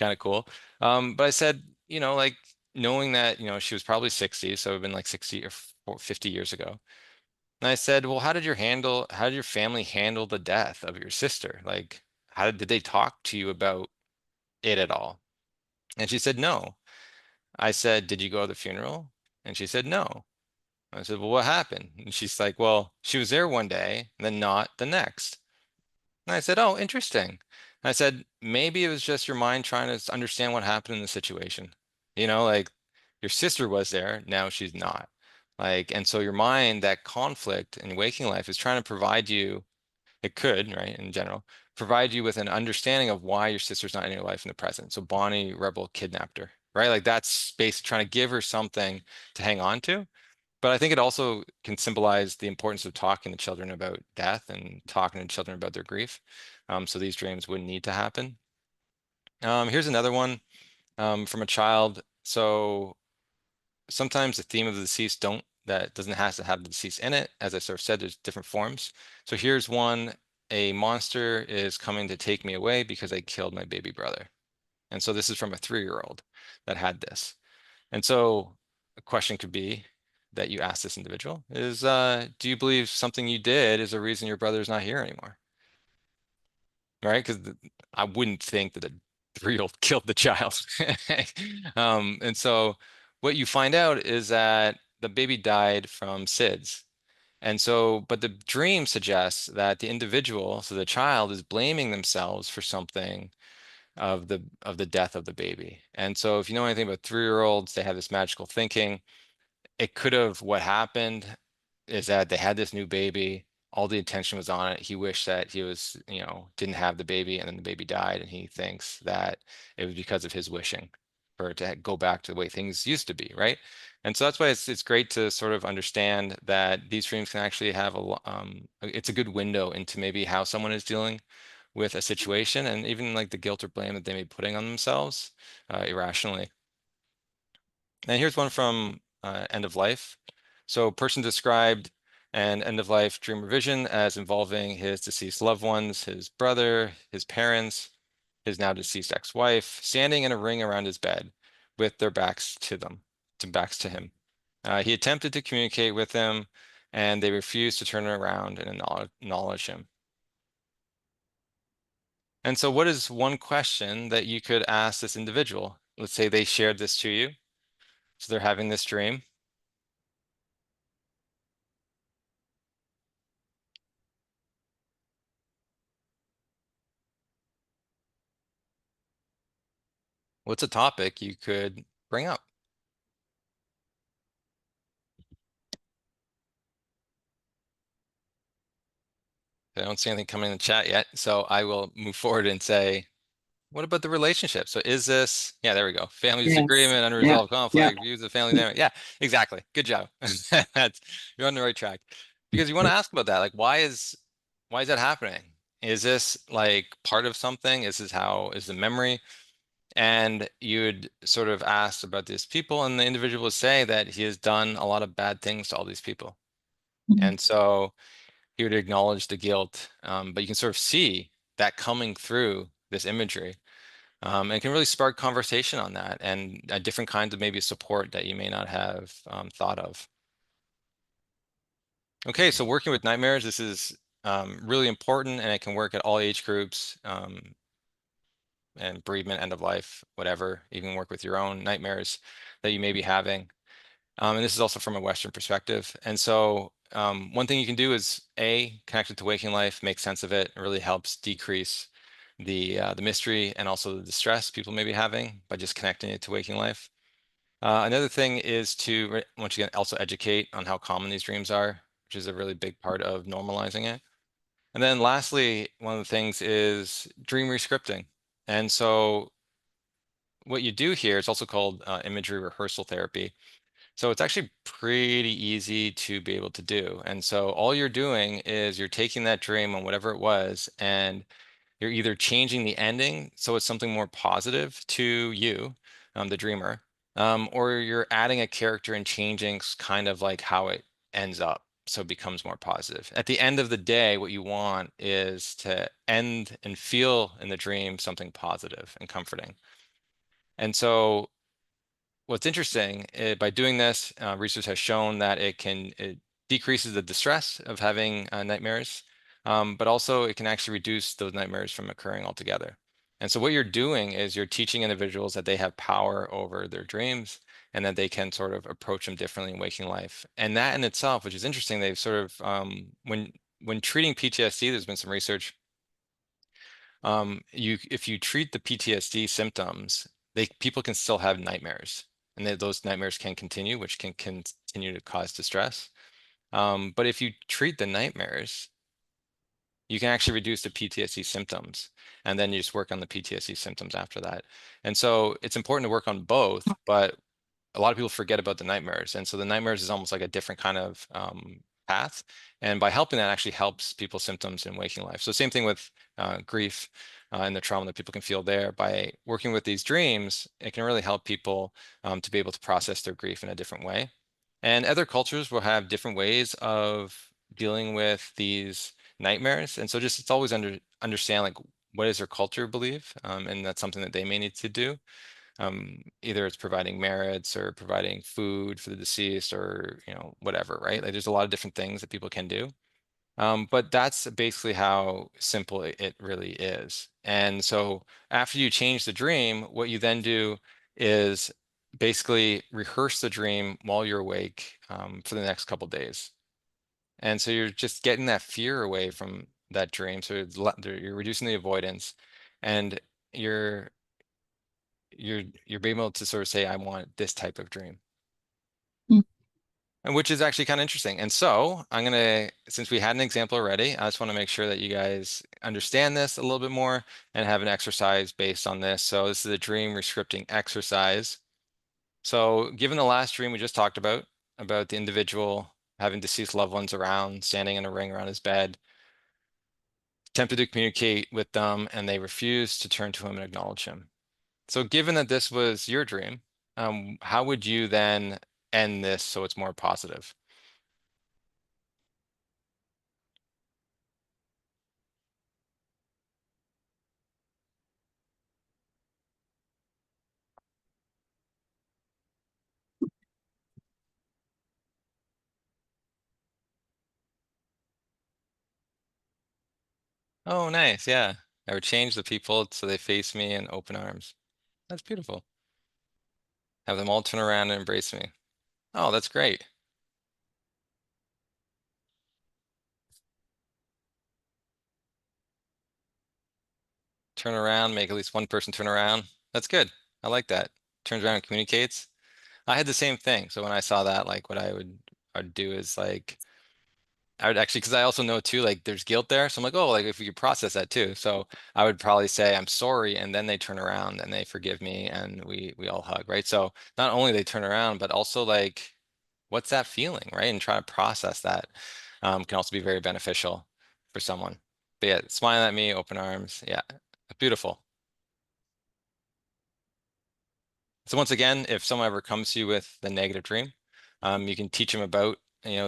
kind of cool. But I said, like knowing that, she was probably 60, so it had been like 60 or 50 years ago. And I said, "Well, how did your family handle the death of your sister? Like, did they talk to you about it at all?" And she said, "No." I said, "Did you go to the funeral?" And she said, "No." I said, "Well, what happened?" And she's like, "Well, she was there one day, and then not the next." And I said, "Oh, interesting." And I said, "Maybe it was just your mind trying to understand what happened in the situation. Like your sister was there, now she's not. Like, and so your mind, that conflict in waking life is trying to provide you, it could, right, in general, provide you with an understanding of why your sister's not in your life in the present. So Bonnie Rebel kidnapped her, right? Like that's basically trying to give her something to hang on to. But I think it also can symbolize the importance of talking to children about death and talking to children about their grief. So these dreams wouldn't need to happen. Here's another one from a child. So sometimes the theme of the deceased doesn't have to have the deceased in it. As I sort of said, there's different forms. So here's one: a monster is coming to take me away because I killed my baby brother. And so this is from a 3-year-old that had this. And so a question could be that you ask this individual is, do you believe something you did is the reason your brother is not here anymore? Right? Because I wouldn't think that a 3-year-old killed the child. And so what you find out is that the baby died from SIDS. And so, but the dream suggests that the individual, so the child, is blaming themselves for something of the death of the baby. And so if you know anything about 3-year-olds, they have this magical thinking. It could have, what happened is that they had this new baby, all the attention was on it. He wished that he was, didn't have the baby, and then the baby died, and he thinks that it was because of his wishing for it to go back to the way things used to be, right? And so that's why it's great to sort of understand that these dreams can actually have it's a good window into maybe how someone is dealing with a situation, and even like the guilt or blame that they may be putting on themselves irrationally. And here's one from End of Life. So person described an end of life dream or vision as involving his deceased loved ones, his brother, his parents, his now deceased ex-wife, standing in a ring around his bed with their backs to him. He attempted to communicate with them, and they refused to turn around and acknowledge him. And so what is one question that you could ask this individual? Let's say they shared this to you. So they're having this dream. What's a topic you could bring up? I don't see anything coming in the chat yet, so I will move forward and say, what about the relationship? So is this, yeah, there we go. Family Yes. disagreement, Yeah. unresolved Yeah. conflict, views of family dynamic. Yeah, exactly. Good job. You're on the right track. Because you want to ask about that. Like, why is that happening? Is this like part of something? Is the memory? And you'd sort of ask about these people, and the individual would say that he has done a lot of bad things to all these people. And so he would acknowledge the guilt, but you can sort of see that coming through this imagery. And it can really spark conversation on that and different kinds of maybe support that you may not have thought of. Okay, so working with nightmares, this is really important, and it can work at all age groups, and bereavement, end of life, whatever. You can work with your own nightmares that you may be having. And this is also from a Western perspective. And so one thing you can do is connect it to waking life, make sense of it. It really helps decrease the mystery and also the distress people may be having by just connecting it to waking life. Another thing is to, once again, also educate on how common these dreams are, which is a really big part of normalizing it. And then lastly, one of the things is dream rescripting. And so what you do here is also called imagery rehearsal therapy. So it's actually pretty easy to be able to do. And so all you're doing is you're taking that dream on whatever it was, and you're either changing the ending so it's something more positive to you, the dreamer, or you're adding a character and changing kind of like how it ends up so it becomes more positive. At the end of the day, what you want is to end and feel in the dream something positive and comforting. And so what's interesting, by doing this, research has shown that it decreases the distress of having nightmares, but also it can actually reduce those nightmares from occurring altogether. And so what you're doing is you're teaching individuals that they have power over their dreams and that they can sort of approach them differently in waking life. And that in itself, which is interesting, they've sort of, when treating PTSD, there's been some research. If you treat the PTSD symptoms, people can still have nightmares, and those nightmares can continue, which can continue to cause distress. But if you treat the nightmares, you can actually reduce the PTSD symptoms, and then you just work on the PTSD symptoms after that. And so it's important to work on both, but a lot of people forget about the nightmares. And so the nightmares is almost like a different kind of path. And by helping that actually helps people's symptoms in waking life. So same thing with grief and the trauma that people can feel there. By working with these dreams, it can really help people to be able to process their grief in a different way. And other cultures will have different ways of dealing with these nightmares. And so just it's always understand like what does their culture believe? And that's something that they may need to do. Either it's providing merits or providing food for the deceased or whatever, right? Like there's a lot of different things that people can do. But that's basically how simple it really is. And so after you change the dream, what you then do is basically rehearse the dream while you're awake for the next couple days. And so you're just getting that fear away from that dream. So you're reducing the avoidance, and you're you're being able to sort of say, I want this type of dream. Mm. And which is actually kind of interesting. And so I'm gonna, since we had an example already, I just want to make sure that you guys understand this a little bit more and have an exercise based on this. So this is a dream rescripting exercise. So given the last dream we just talked about the individual having deceased loved ones around, standing in a ring around his bed, attempted to communicate with them, and they refused to turn to him and acknowledge him. So given that this was your dream, how would you then end this so it's more positive? Oh, nice. Yeah. I would change the people so they face me in open arms. That's beautiful. Have them all turn around and embrace me. Oh, that's great. Turn around, make at least one person turn around. That's good. I like that. Turns around and communicates. I had the same thing. So when I saw that, like what I'd do is like I would actually, because I also know too, like there's guilt there. So I'm like, oh, like if we could process that too. So I would probably say I'm sorry, and then they turn around and they forgive me, and we all hug, right? So not only they turn around, but also like, what's that feeling, right? And try to process that can also be very beneficial for someone. But yeah, smile at me, open arms, yeah, beautiful. So once again, if someone ever comes to you with the negative dream, you can teach them about,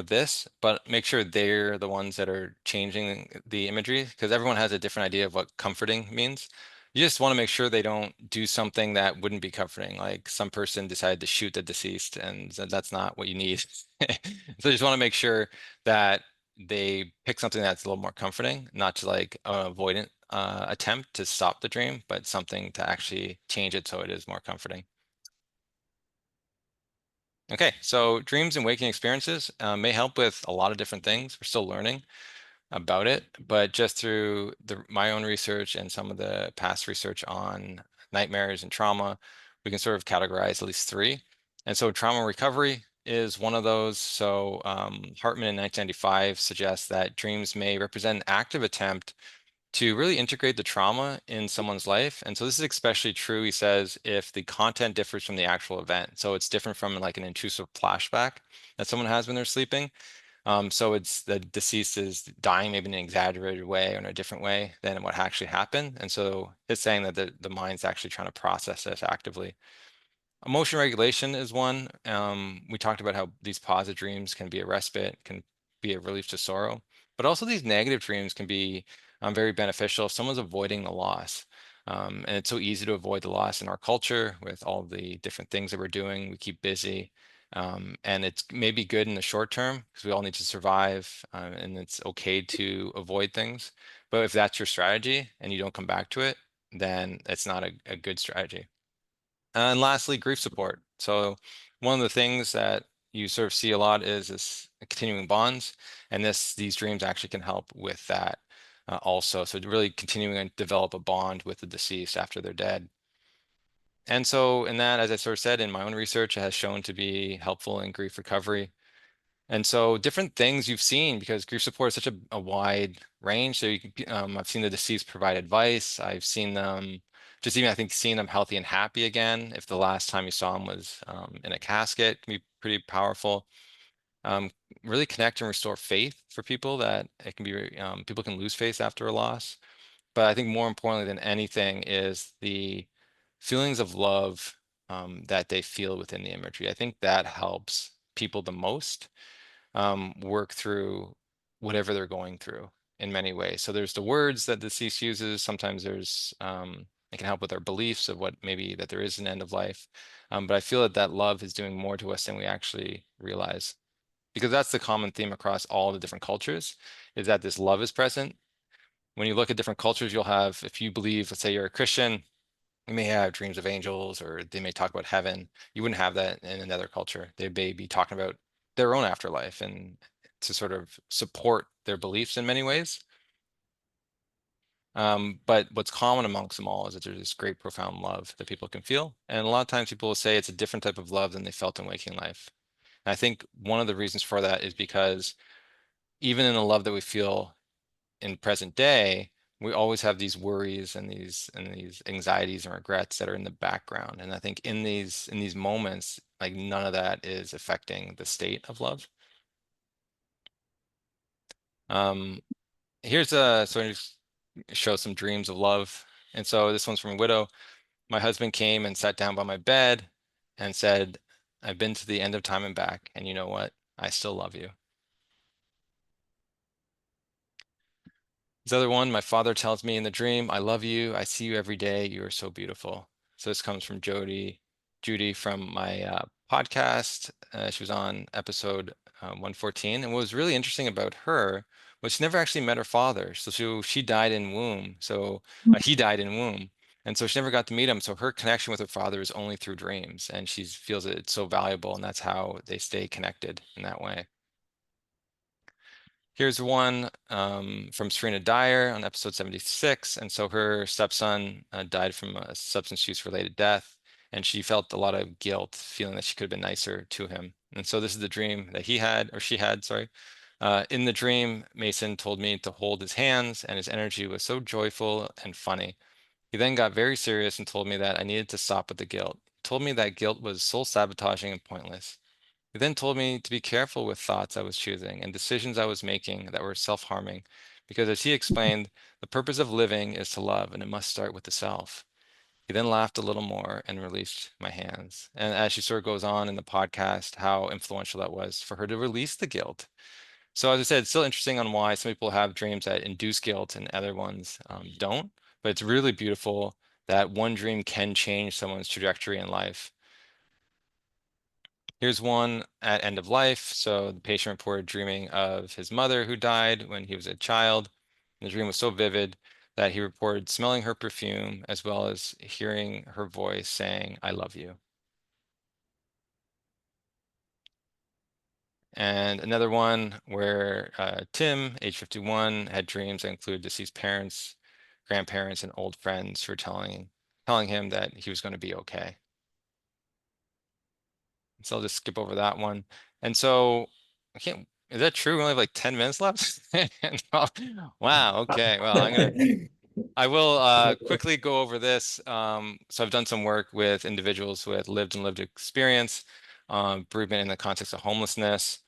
this, but make sure they're the ones that are changing the imagery, because everyone has a different idea of what comforting means. You just want to make sure they don't do something that wouldn't be comforting. Like some person decided to shoot the deceased, and that's not what you need. So you just want to make sure that they pick something that's a little more comforting, not just like an avoidant attempt to stop the dream, but something to actually change it so it is more comforting. Okay, so dreams and waking experiences may help with a lot of different things. We're still learning about it, but just through my own research and some of the past research on nightmares and trauma, we can sort of categorize at least three. And so trauma recovery is one of those. So Hartman in 1995 suggests that dreams may represent an active attempt to really integrate the trauma in someone's life. And so this is especially true, he says, if the content differs from the actual event. So it's different from like an intrusive flashback that someone has when they're sleeping. So it's the deceased is dying maybe in an exaggerated way or in a different way than what actually happened. And so it's saying that the mind's actually trying to process this actively. Emotion regulation is one. We talked about how these positive dreams can be a respite, can be a relief to sorrow, but also these negative dreams can be very beneficial if someone's avoiding the loss. And it's so easy to avoid the loss in our culture with all the different things that we're doing. We keep busy. And it's maybe good in the short term because we all need to survive, and it's okay to avoid things. But if that's your strategy and you don't come back to it, then it's not a good strategy. And lastly, grief support. So one of the things that you sort of see a lot is this continuing bonds, and these dreams actually can help with that also. So really continuing to develop a bond with the deceased after they're dead. And so in that, as I sort of said, in my own research, it has shown to be helpful in grief recovery. And so different things you've seen, because grief support is such a wide range. So you can, I've seen the deceased provide advice. I've seen them just even, I think, seeing them healthy and happy again. If the last time you saw them was in a casket, can be pretty powerful. Um, really connect and restore faith for people that it can be, people can lose faith after a loss. But I think more importantly than anything is the feelings of love that they feel within the imagery. I think that helps people the most work through whatever they're going through in many ways. So there's the words that the deceased uses. Sometimes there's it can help with our beliefs of what maybe that there is an end of life. But I feel that that love is doing more to us than we actually realize, because that's the common theme across all the different cultures, is that this love is present. When you look at different cultures, you'll have, if you believe, let's say you're a Christian, They may have dreams of angels, or they may talk about heaven. You wouldn't have that in another culture. They may be talking about their own afterlife and to sort of support their beliefs in many ways. But what's common amongst them all is that there's this great profound love that people can feel. And a lot of times people will say it's a different type of love than they felt in waking life. And I think one of the reasons for that is because even in the love that we feel in present day, we always have these worries and these anxieties and regrets that are in the background. And I think in these moments, like none of that is affecting the state of love. Here's so I just show some dreams of love. And so this one's from a widow. My husband came and sat down by my bed and said, I've been to the end of time and back, and you know what? I still love you. This other one, my father tells me in the dream, I love you. I see you every day. You are so beautiful. So this comes from Judy from my podcast. She was on episode 114. And what was really interesting about her was she never actually met her father. So she died in womb. So he died in womb. And so she never got to meet him. So her connection with her father is only through dreams. And she feels that it's so valuable. And that's how they stay connected in that way. Here's one from Serena Dyer on episode 76. And so her stepson died from a substance use related death. And she felt a lot of guilt, feeling that she could have been nicer to him. And so this is the dream that he had, or she had, sorry. In the dream, Mason told me to hold his hands, and his energy was so joyful and funny. He then got very serious and told me that I needed to stop with the guilt. He told me that guilt was soul-sabotaging and pointless. He then told me to be careful with thoughts I was choosing and decisions I was making that were self-harming, because as he explained, the purpose of living is to love, and it must start with the self. He then laughed a little more and released my hands. And as she sort of goes on in the podcast, how influential that was for her to release the guilt. So as I said, it's still interesting on why some people have dreams that induce guilt and other ones don't. But it's really beautiful that one dream can change someone's trajectory in life. Here's one at end of life. So the patient reported dreaming of his mother who died when he was a child. The dream was so vivid that he reported smelling her perfume as well as hearing her voice saying, I love you. And another one where Tim, age 51, had dreams that included deceased parents, grandparents, and old friends who were telling him that he was going to be okay. So I'll just skip over that one. And so I can't, is that true? We only have like 10 minutes left? Wow, okay. Well, I will quickly go over this. So I've done some work with individuals with lived experience, bereavement in the context of homelessness.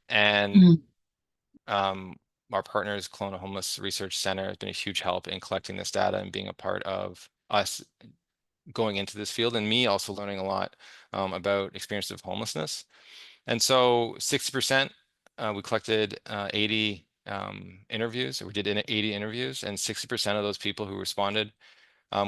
And um, our partners, Kelowna Homeless Research Center, has been a huge help in collecting this data and being a part of us going into this field, and me also learning a lot about experiences of homelessness. And so 60%, we collected 80 interviews, or we did 80 interviews, and 60% of those people who responded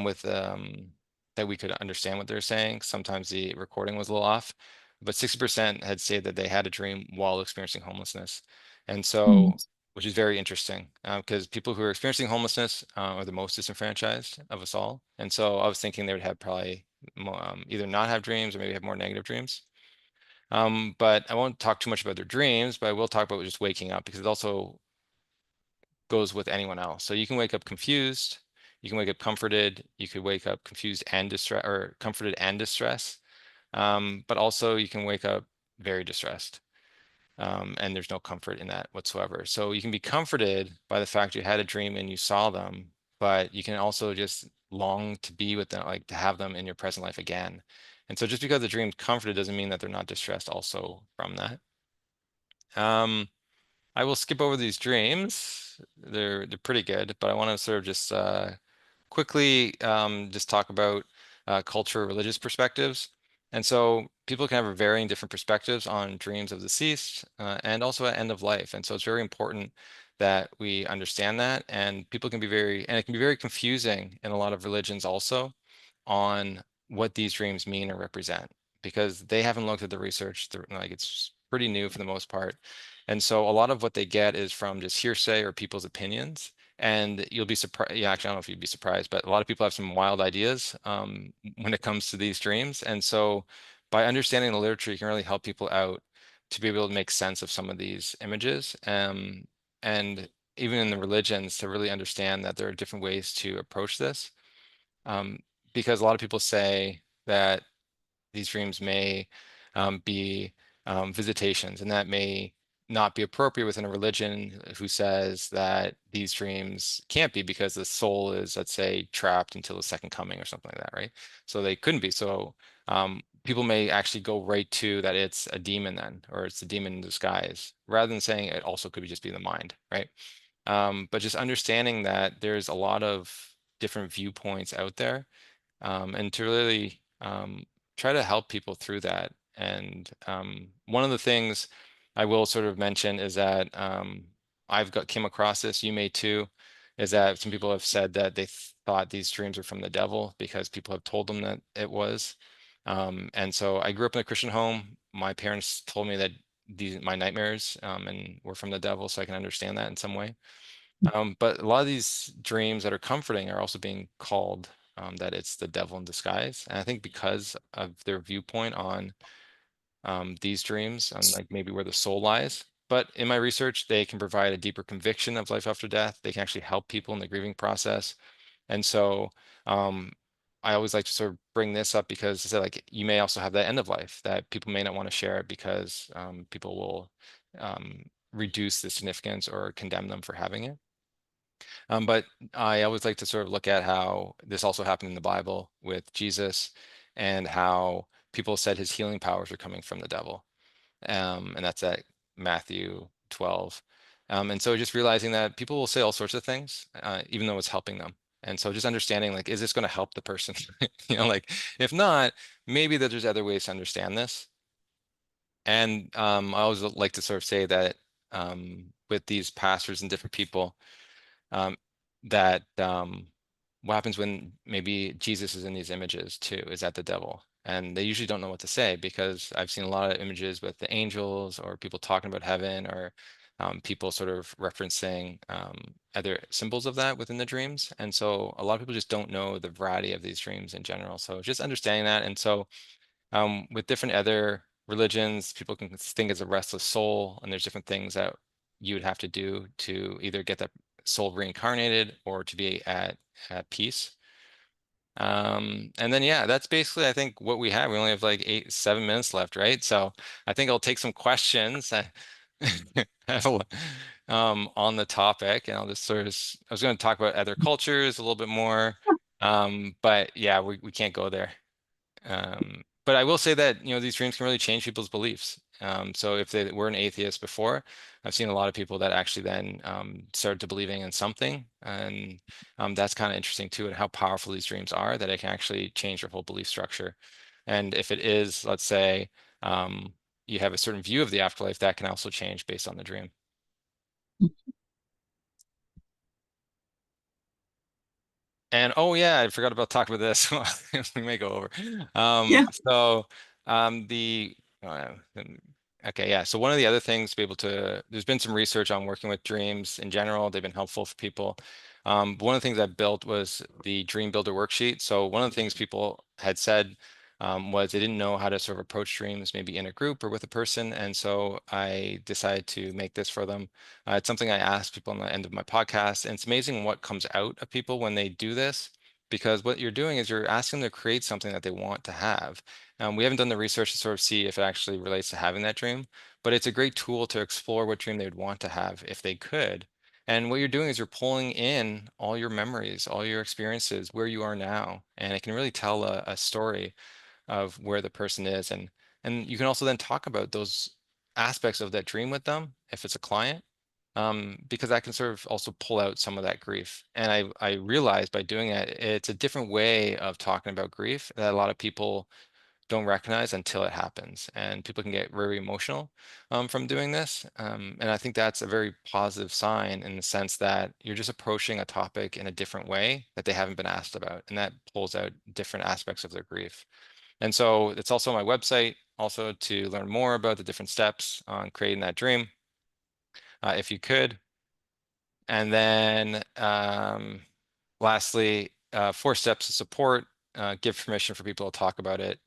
with that we could understand what they're saying. Sometimes the recording was a little off, but 60% had said that they had a dream while experiencing homelessness. And so, which is very interesting because people who are experiencing homelessness are the most disenfranchised of us all. And so I was thinking they would have probably either not have dreams or maybe have more negative dreams. But I won't talk too much about their dreams, but I will talk about just waking up because it also goes with anyone else. So you can wake up confused, you can wake up comforted, you could wake up confused and distressed, or comforted and distressed. But also you can wake up very distressed. And there's no comfort in that whatsoever. So you can be comforted by the fact you had a dream and you saw them, but you can also just long to be with them, like to have them in your present life again. And so just because the dream's comforted doesn't mean that they're not distressed also from that. I will skip over these dreams. They're pretty good, but I want to sort of just quickly just talk about culture, religious perspectives. And so people can have varying different perspectives on dreams of the deceased and also at end of life. And so it's very important that we understand that. And people can be and it can be very confusing in a lot of religions also on what these dreams mean or represent because they haven't looked at the research. Like it's pretty new for the most part. And so a lot of what they get is from just hearsay or people's opinions. And you'll be surprised. Yeah, actually, I don't know if you'd be surprised, but a lot of people have some wild ideas when it comes to these dreams. And so by understanding the literature, you can really help people out to be able to make sense of some of these images. And even in the religions, to really understand that there are different ways to approach this. Um, because a lot of people say that these dreams may be visitations, and that may not be appropriate within a religion who says that these dreams can't be because the soul is, let's say, trapped until the second coming or something like that, right? So they couldn't be. So people may actually go right to that it's a demon then, or it's a demon in disguise, rather than saying it also could just be the mind, right? But just understanding that there's a lot of different viewpoints out there, and to really try to help people through that. And one of the things I will sort of mention is that came across this, you may too, is that some people have said that they thought these dreams were from the devil because people have told them that it was. And so I grew up in a Christian home. My parents told me that my nightmares and were from the devil, so I can understand that in some way. But a lot of these dreams that are comforting are also being called that it's the devil in disguise. And I think because of their viewpoint on these dreams, on like maybe where the soul lies. But in my research, they can provide a deeper conviction of life after death. They can actually help people in the grieving process. And so um, I always like to sort of bring this up because I said, like, you may also have that end of life that people may not want to share it because people will reduce the significance or condemn them for having it. But I always like to sort of look at how this also happened in the Bible with Jesus and how people said his healing powers are coming from the devil. And that's at Matthew 12. And so just realizing that people will say all sorts of things, even though it's helping them. And so just understanding, like, is this going to help the person? Like, if not, maybe that there's other ways to understand this. And I always like to sort of say that with these pastors and different people, um, that what happens when maybe Jesus is in these images too? Is that the devil? And they usually don't know what to say because I've seen a lot of images with the angels or people talking about heaven or people sort of referencing other symbols of that within the dreams. And so a lot of people just don't know the variety of these dreams in general. So just understanding that. And so with different other religions, people can think as a restless soul, and there's different things that you would have to do to either get that soul reincarnated or to be at peace. And then yeah, that's basically I think what we have. We only have like 7 minutes left, right? So I think I'll take some questions on the topic, and I'll just sort of I was going to talk about other cultures a little bit more, but yeah, we can't go there. But I will say that, these dreams can really change people's beliefs. So if they were an atheist before, I've seen a lot of people that actually then started to believing in something. And that's kind of interesting too, and how powerful these dreams are, that it can actually change your whole belief structure. And if it is, let's say, you have a certain view of the afterlife, that can also change based on the dream. And oh yeah, I forgot about talking about this. We may go over. Yeah. So the okay, yeah. So one of the other things to be able to, there's been some research on working with dreams in general. They've been helpful for people. But one of the things I built was the Dream Builder worksheet. So one of the things people had said was they didn't know how to sort of approach dreams, maybe in a group or with a person. And so I decided to make this for them. It's something I ask people on the end of my podcast, and it's amazing what comes out of people when they do this, because what you're doing is you're asking them to create something that they want to have. We haven't done the research to sort of see if it actually relates to having that dream, but it's a great tool to explore what dream they would want to have if they could. And what you're doing is you're pulling in all your memories, all your experiences, where you are now, and it can really tell a story of where the person is. And you can also then talk about those aspects of that dream with them if it's a client, because that can sort of also pull out some of that grief. And I realized by doing it, it's a different way of talking about grief that a lot of people don't recognize until it happens. And people can get very emotional from doing this. And I think that's a very positive sign in the sense that you're just approaching a topic in a different way that they haven't been asked about. And that pulls out different aspects of their grief. And so it's also on my website also to learn more about the different steps on creating that dream, if you could. And then lastly, 4 steps of support, give permission for people to talk about it,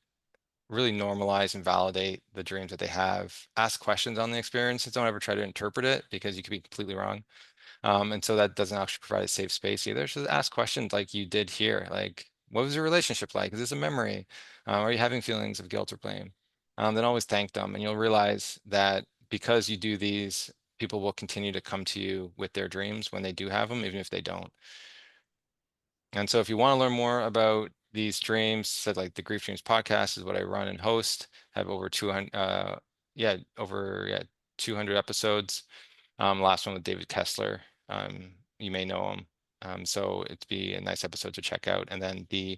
really normalize and validate the dreams that they have, ask questions on the experiences. Don't ever try to interpret it because you could be completely wrong. And so that doesn't actually provide a safe space either. So ask questions like you did here, like, what was your relationship like? Is this a memory? Are you having feelings of guilt or blame? Then always thank them, and you'll realize that because you do these, people will continue to come to you with their dreams when they do have them, even if they don't. And so if you want to learn more about these dreams, said like the Grief Dreams podcast is what I run and host, have over 200, over 200 episodes. Last one with David Kessler. You may know him. So it'd be a nice episode to check out. And then the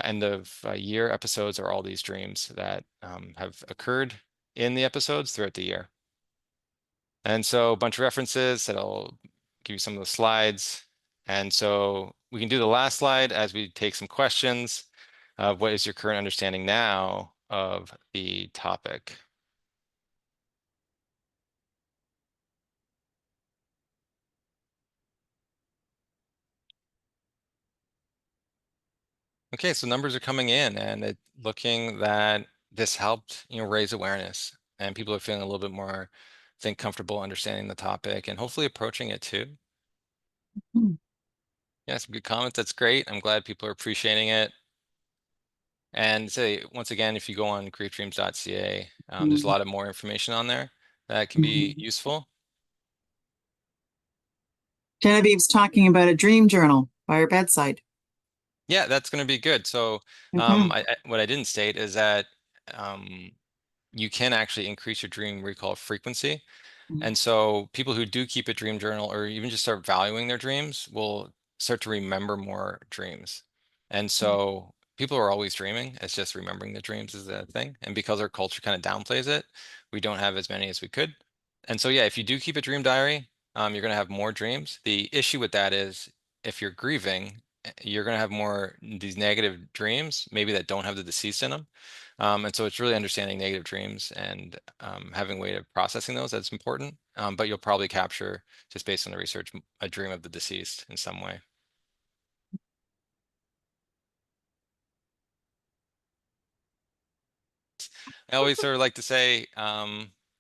end of year episodes are all these dreams that have occurred in the episodes throughout the year. And so a bunch of references that'll give you some of the slides. And so we can do the last slide as we take some questions. What is your current understanding now of the topic? Okay, so numbers are coming in, and it's looking that this helped, raise awareness, and people are feeling a little bit more, I think, comfortable understanding the topic and hopefully approaching it too. Mhm. Yeah, some good comments. That's great. I'm glad people are appreciating it. And say once again, if you go on griefdreams.ca, there's a lot of more information on there that can be Mhm. useful. Genevieve's talking about a dream journal by her bedside. Yeah, that's going to be good. So Mhm. what I didn't state is that you can actually increase your dream recall frequency. And so people who do keep a dream journal or even just start valuing their dreams will start to remember more dreams. And so people are always dreaming. It's just remembering the dreams is the thing. And because our culture kind of downplays it, we don't have as many as we could. And so, yeah, if you do keep a dream diary, you're going to have more dreams. The issue with that is if you're grieving, you're going to have more these negative dreams, maybe that don't have the deceased in them. And so it's really understanding negative dreams and having a way of processing those that's important. But you'll probably capture, just based on the research, a dream of the deceased in some way. I always sort of like to say,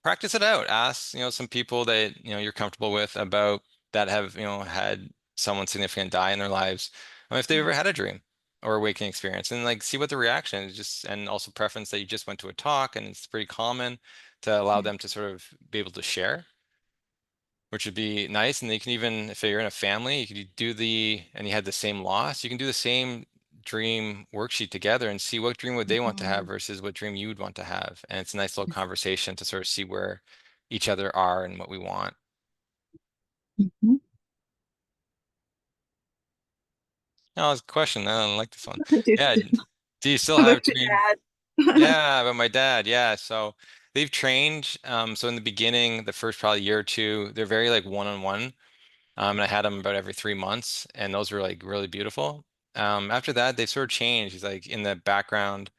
practice it out. Ask, some people that, you're comfortable with about that have, had someone significant die in their lives, if they've ever had a dream or awakening experience, and like see what the reaction is. Just and also preference that you just went to a talk and it's pretty common to allow them to sort of be able to share, which would be nice. And you can even, if you're in a family, you could do and you had the same loss, you can do the same dream worksheet together and see what dream would they want to have versus what dream you would want to have. And it's a nice little conversation to sort of see where each other are and what we want. Mhm. Oh, that's a question. I don't like this one. Yeah. Do you still How have about your dream? dad? Yeah, about my dad. Yeah. So they've trained. So in the beginning, the first probably year or two, they're very like one-on-one. And I had them about every 3 months, and those were like really beautiful. After that, they sort of changed. He's like in the background,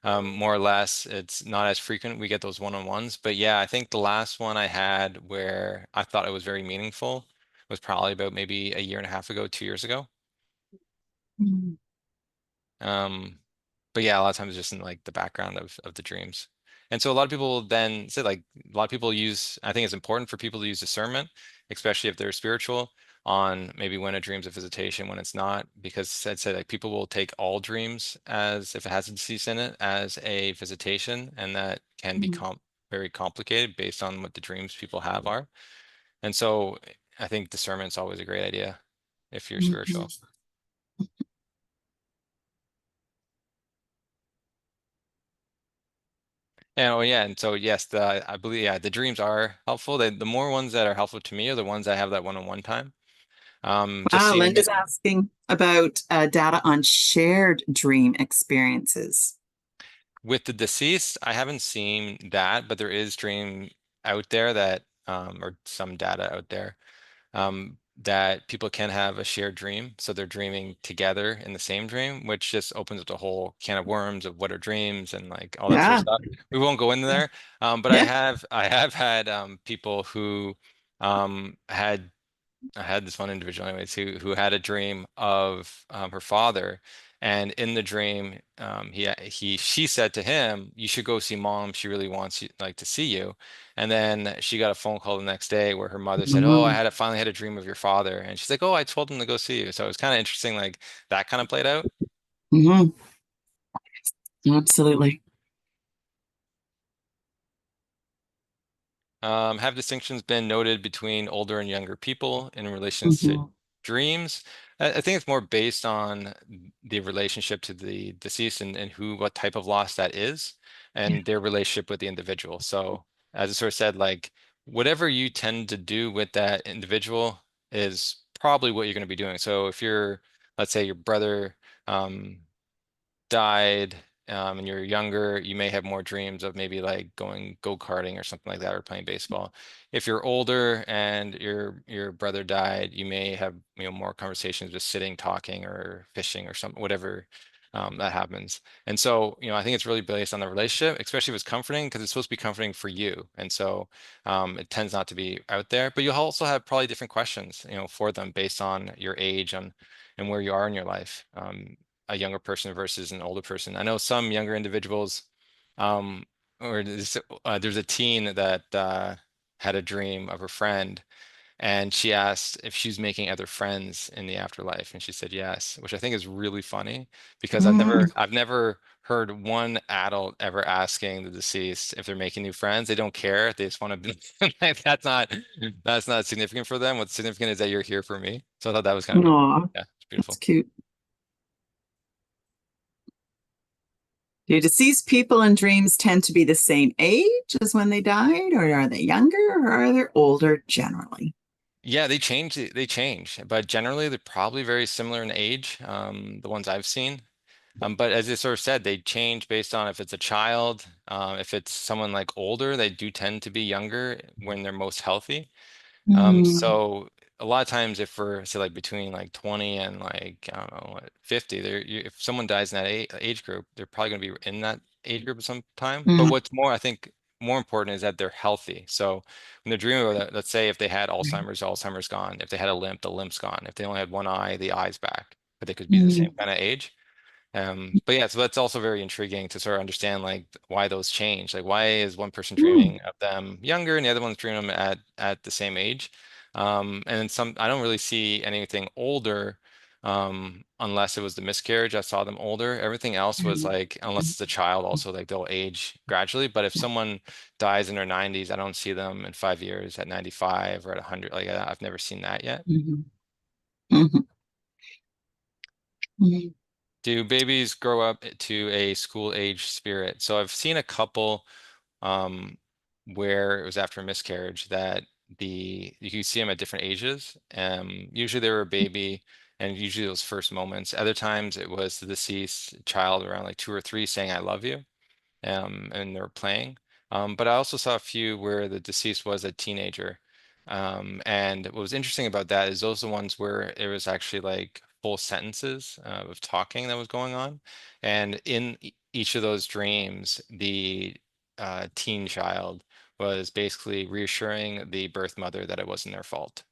more or less. It's not as frequent. We get those one-on-ones, but yeah, I think the last one I had where I thought it was very meaningful was probably about maybe a year and a half ago, 2 years ago. Mhm. Um, but yeah, a lot of times just in like the background of the dreams. And so a lot of people then say like a lot of people use, I think it's important for people to use discernment, especially if they're spiritual, on maybe when a dream's a visitation, when it's not, because I'd say like people will take all dreams as if it has a deceased in it as a visitation, and that can be very complicated based on what the dreams people have are. And so I think discernment's always a great idea if you're Mhm. spiritual. And oh yeah, and so yes, I believe yeah, the dreams are helpful. The more ones that are helpful to me are the ones that have that one-on-one time. Just Wow, seeing Linda's it asking about data on shared dream experiences. with the deceased. I haven't seen that, but there is dream out there that or some data out there that people can have a shared dream. So they're dreaming together in the same dream, which just opens up the whole can of worms of what are dreams and like all that sort of Yeah. stuff. We won't go into there. But Yeah. I have had people who had I had this one individual anyways who had a dream of her father, and in the dream she said to him, you should go see mom, she really wants you like to see you. And then she got a phone call the next day where her mother said, oh, Mhm. finally had a dream of your father, and she's like, oh, I told him to go see you. So it was kind of interesting, like that kind of played out. Mhm. Absolutely. Have distinctions been noted between older and younger people in relations to Mhm. dreams? I think it's more based on the relationship to the deceased and what type of loss that is, Yeah. and their relationship with the individual. So, as I sort of said, like whatever you tend to do with that individual is probably what you're going to be doing. So, if you're, let's say, your brother, um, died, and you're younger, you may have more dreams of maybe like going go-karting or something like that, or playing baseball. If you're older and your brother died, you may have, more conversations just sitting, talking, or fishing or something, whatever that happens. And so, I think it's really based on the relationship, especially if it's comforting, because it's supposed to be comforting for you. And so it tends not to be out there, but you'll also have probably different questions, for them based on your age and where you are in your life. A younger person versus an older person. I know some younger individuals, um, or there's a teen that had a dream of her friend, and she asked if she's making other friends in the afterlife, and she said yes, which I think is really funny because Mm. I've never heard one adult ever asking the deceased if they're making new friends. They don't care. They just want to be like, that's not significant for them. What's significant is that you're here for me. So I thought that was kind of, Aw, yeah, it's that's beautiful. cute. Do deceased people in dreams tend to be the same age as when they died, or are they younger, or are they older generally? Yeah, they change. They change, but generally they're probably very similar in age. The ones I've seen. But as I sort of said, they change based on if it's a child, if it's someone like older, they do tend to be younger when they're most healthy. Mm. So a lot of times, if we're say like between like 20 and like I don't know what 50, if someone dies in that age group, they're probably going to be in that age group at some time. But Mm. what's more, I think, more important is that they're healthy. So when they're dreaming about that, let's say if they had Alzheimer's, Alzheimer's gone. If they had a limp, the limp's gone. If they only had one eye, the eye's back. But they could be the same Mm. kind of age. But yeah, so that's also very intriguing to sort of understand like why those change. Like why is one person Mm. dreaming of them younger and the other one's dreaming them at the same age? And then some, I don't really see anything older, unless it was the miscarriage. I saw them older. Everything else was Mm. like, unless it's a child, also like they'll age gradually. But if someone dies in their 90s, I don't see them in 5 years at 95 or at 100. Like I've never seen that yet. Mhm. Mhm. Mhm. Do babies grow up to a school age spirit? So I've seen a couple um, where it was after a miscarriage that you can see them at different ages. Usually they were a baby, and usually those first moments. Other times it was the deceased child around like 2 or 3 saying "I love you." And they were playing. But I also saw a few where the deceased was a teenager. And what was interesting about that is those are the ones where it was actually like full sentences of talking that was going on. And in each of those dreams, the teen child was basically reassuring the birth mother that it wasn't their fault.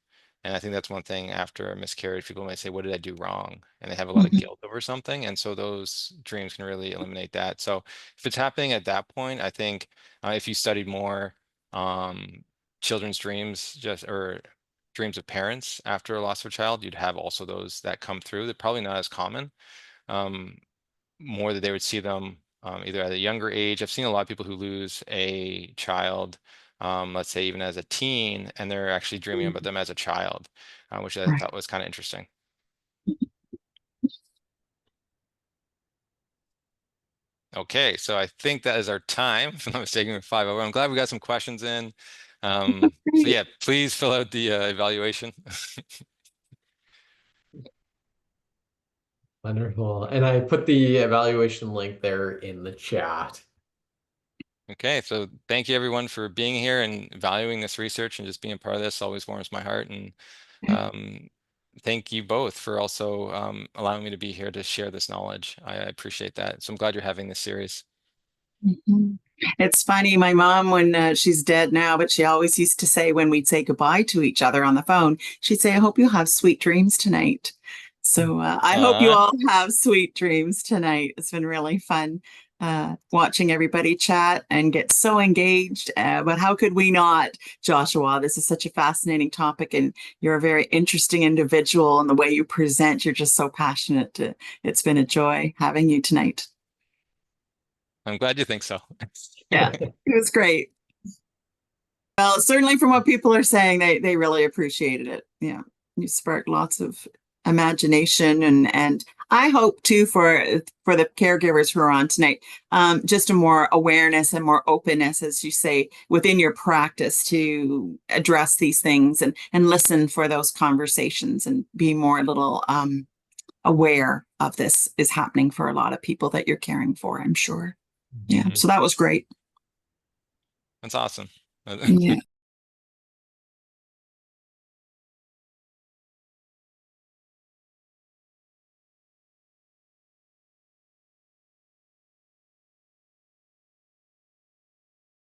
And I think that's one thing after a miscarriage, people might say, what did I do wrong? And they have a lot of Mhm. guilt over something. And so those dreams can really eliminate that. So if it's happening at that point, I think if you studied more um, children's dreams, just or dreams of parents after a loss of a child, you'd have also those that come through. They're probably not as common. Um, More that they would see them either at a younger age. I've seen a lot of people who lose a child, let's say even as a teen, and they're actually dreaming about Mhm. them as a child, which I Right. thought was kind of interesting. Okay, so I think that is our time. If I'm not mistaken, we're 5 over. I'm glad we got some questions in. So Great. yeah, please fill out the evaluation. Wonderful. And I put the evaluation link there in the chat. Okay, so thank you everyone for being here and valuing this research and just being a part of this. Always warms my heart. And um, thank you both for also allowing me to be here to share this knowledge. I appreciate that. So I'm glad you're having this series. Mhm. It's funny, my mom, when she's dead now, but she always used to say when we'd say goodbye to each other on the phone, she'd say, I hope you have sweet dreams tonight. So I hope you Uh, all have sweet dreams tonight. It's been really fun watching everybody chat and get so engaged. But how could we not, Joshua? This is such a fascinating topic, and you're a very interesting individual. And the way you present, you're just so passionate. It's been a joy having you tonight. I'm glad you think so. Yeah, it was great. Well, certainly from what people are saying, they really appreciated it. Yeah, you sparked lots of imagination, and I hope too for the caregivers who are on tonight, just a more awareness and more openness, as you say, within your practice to address these things and listen for those conversations and be more a little aware of this is happening for a lot of people that you're caring for, I'm sure. Yeah, so that was great. That's awesome. Yeah.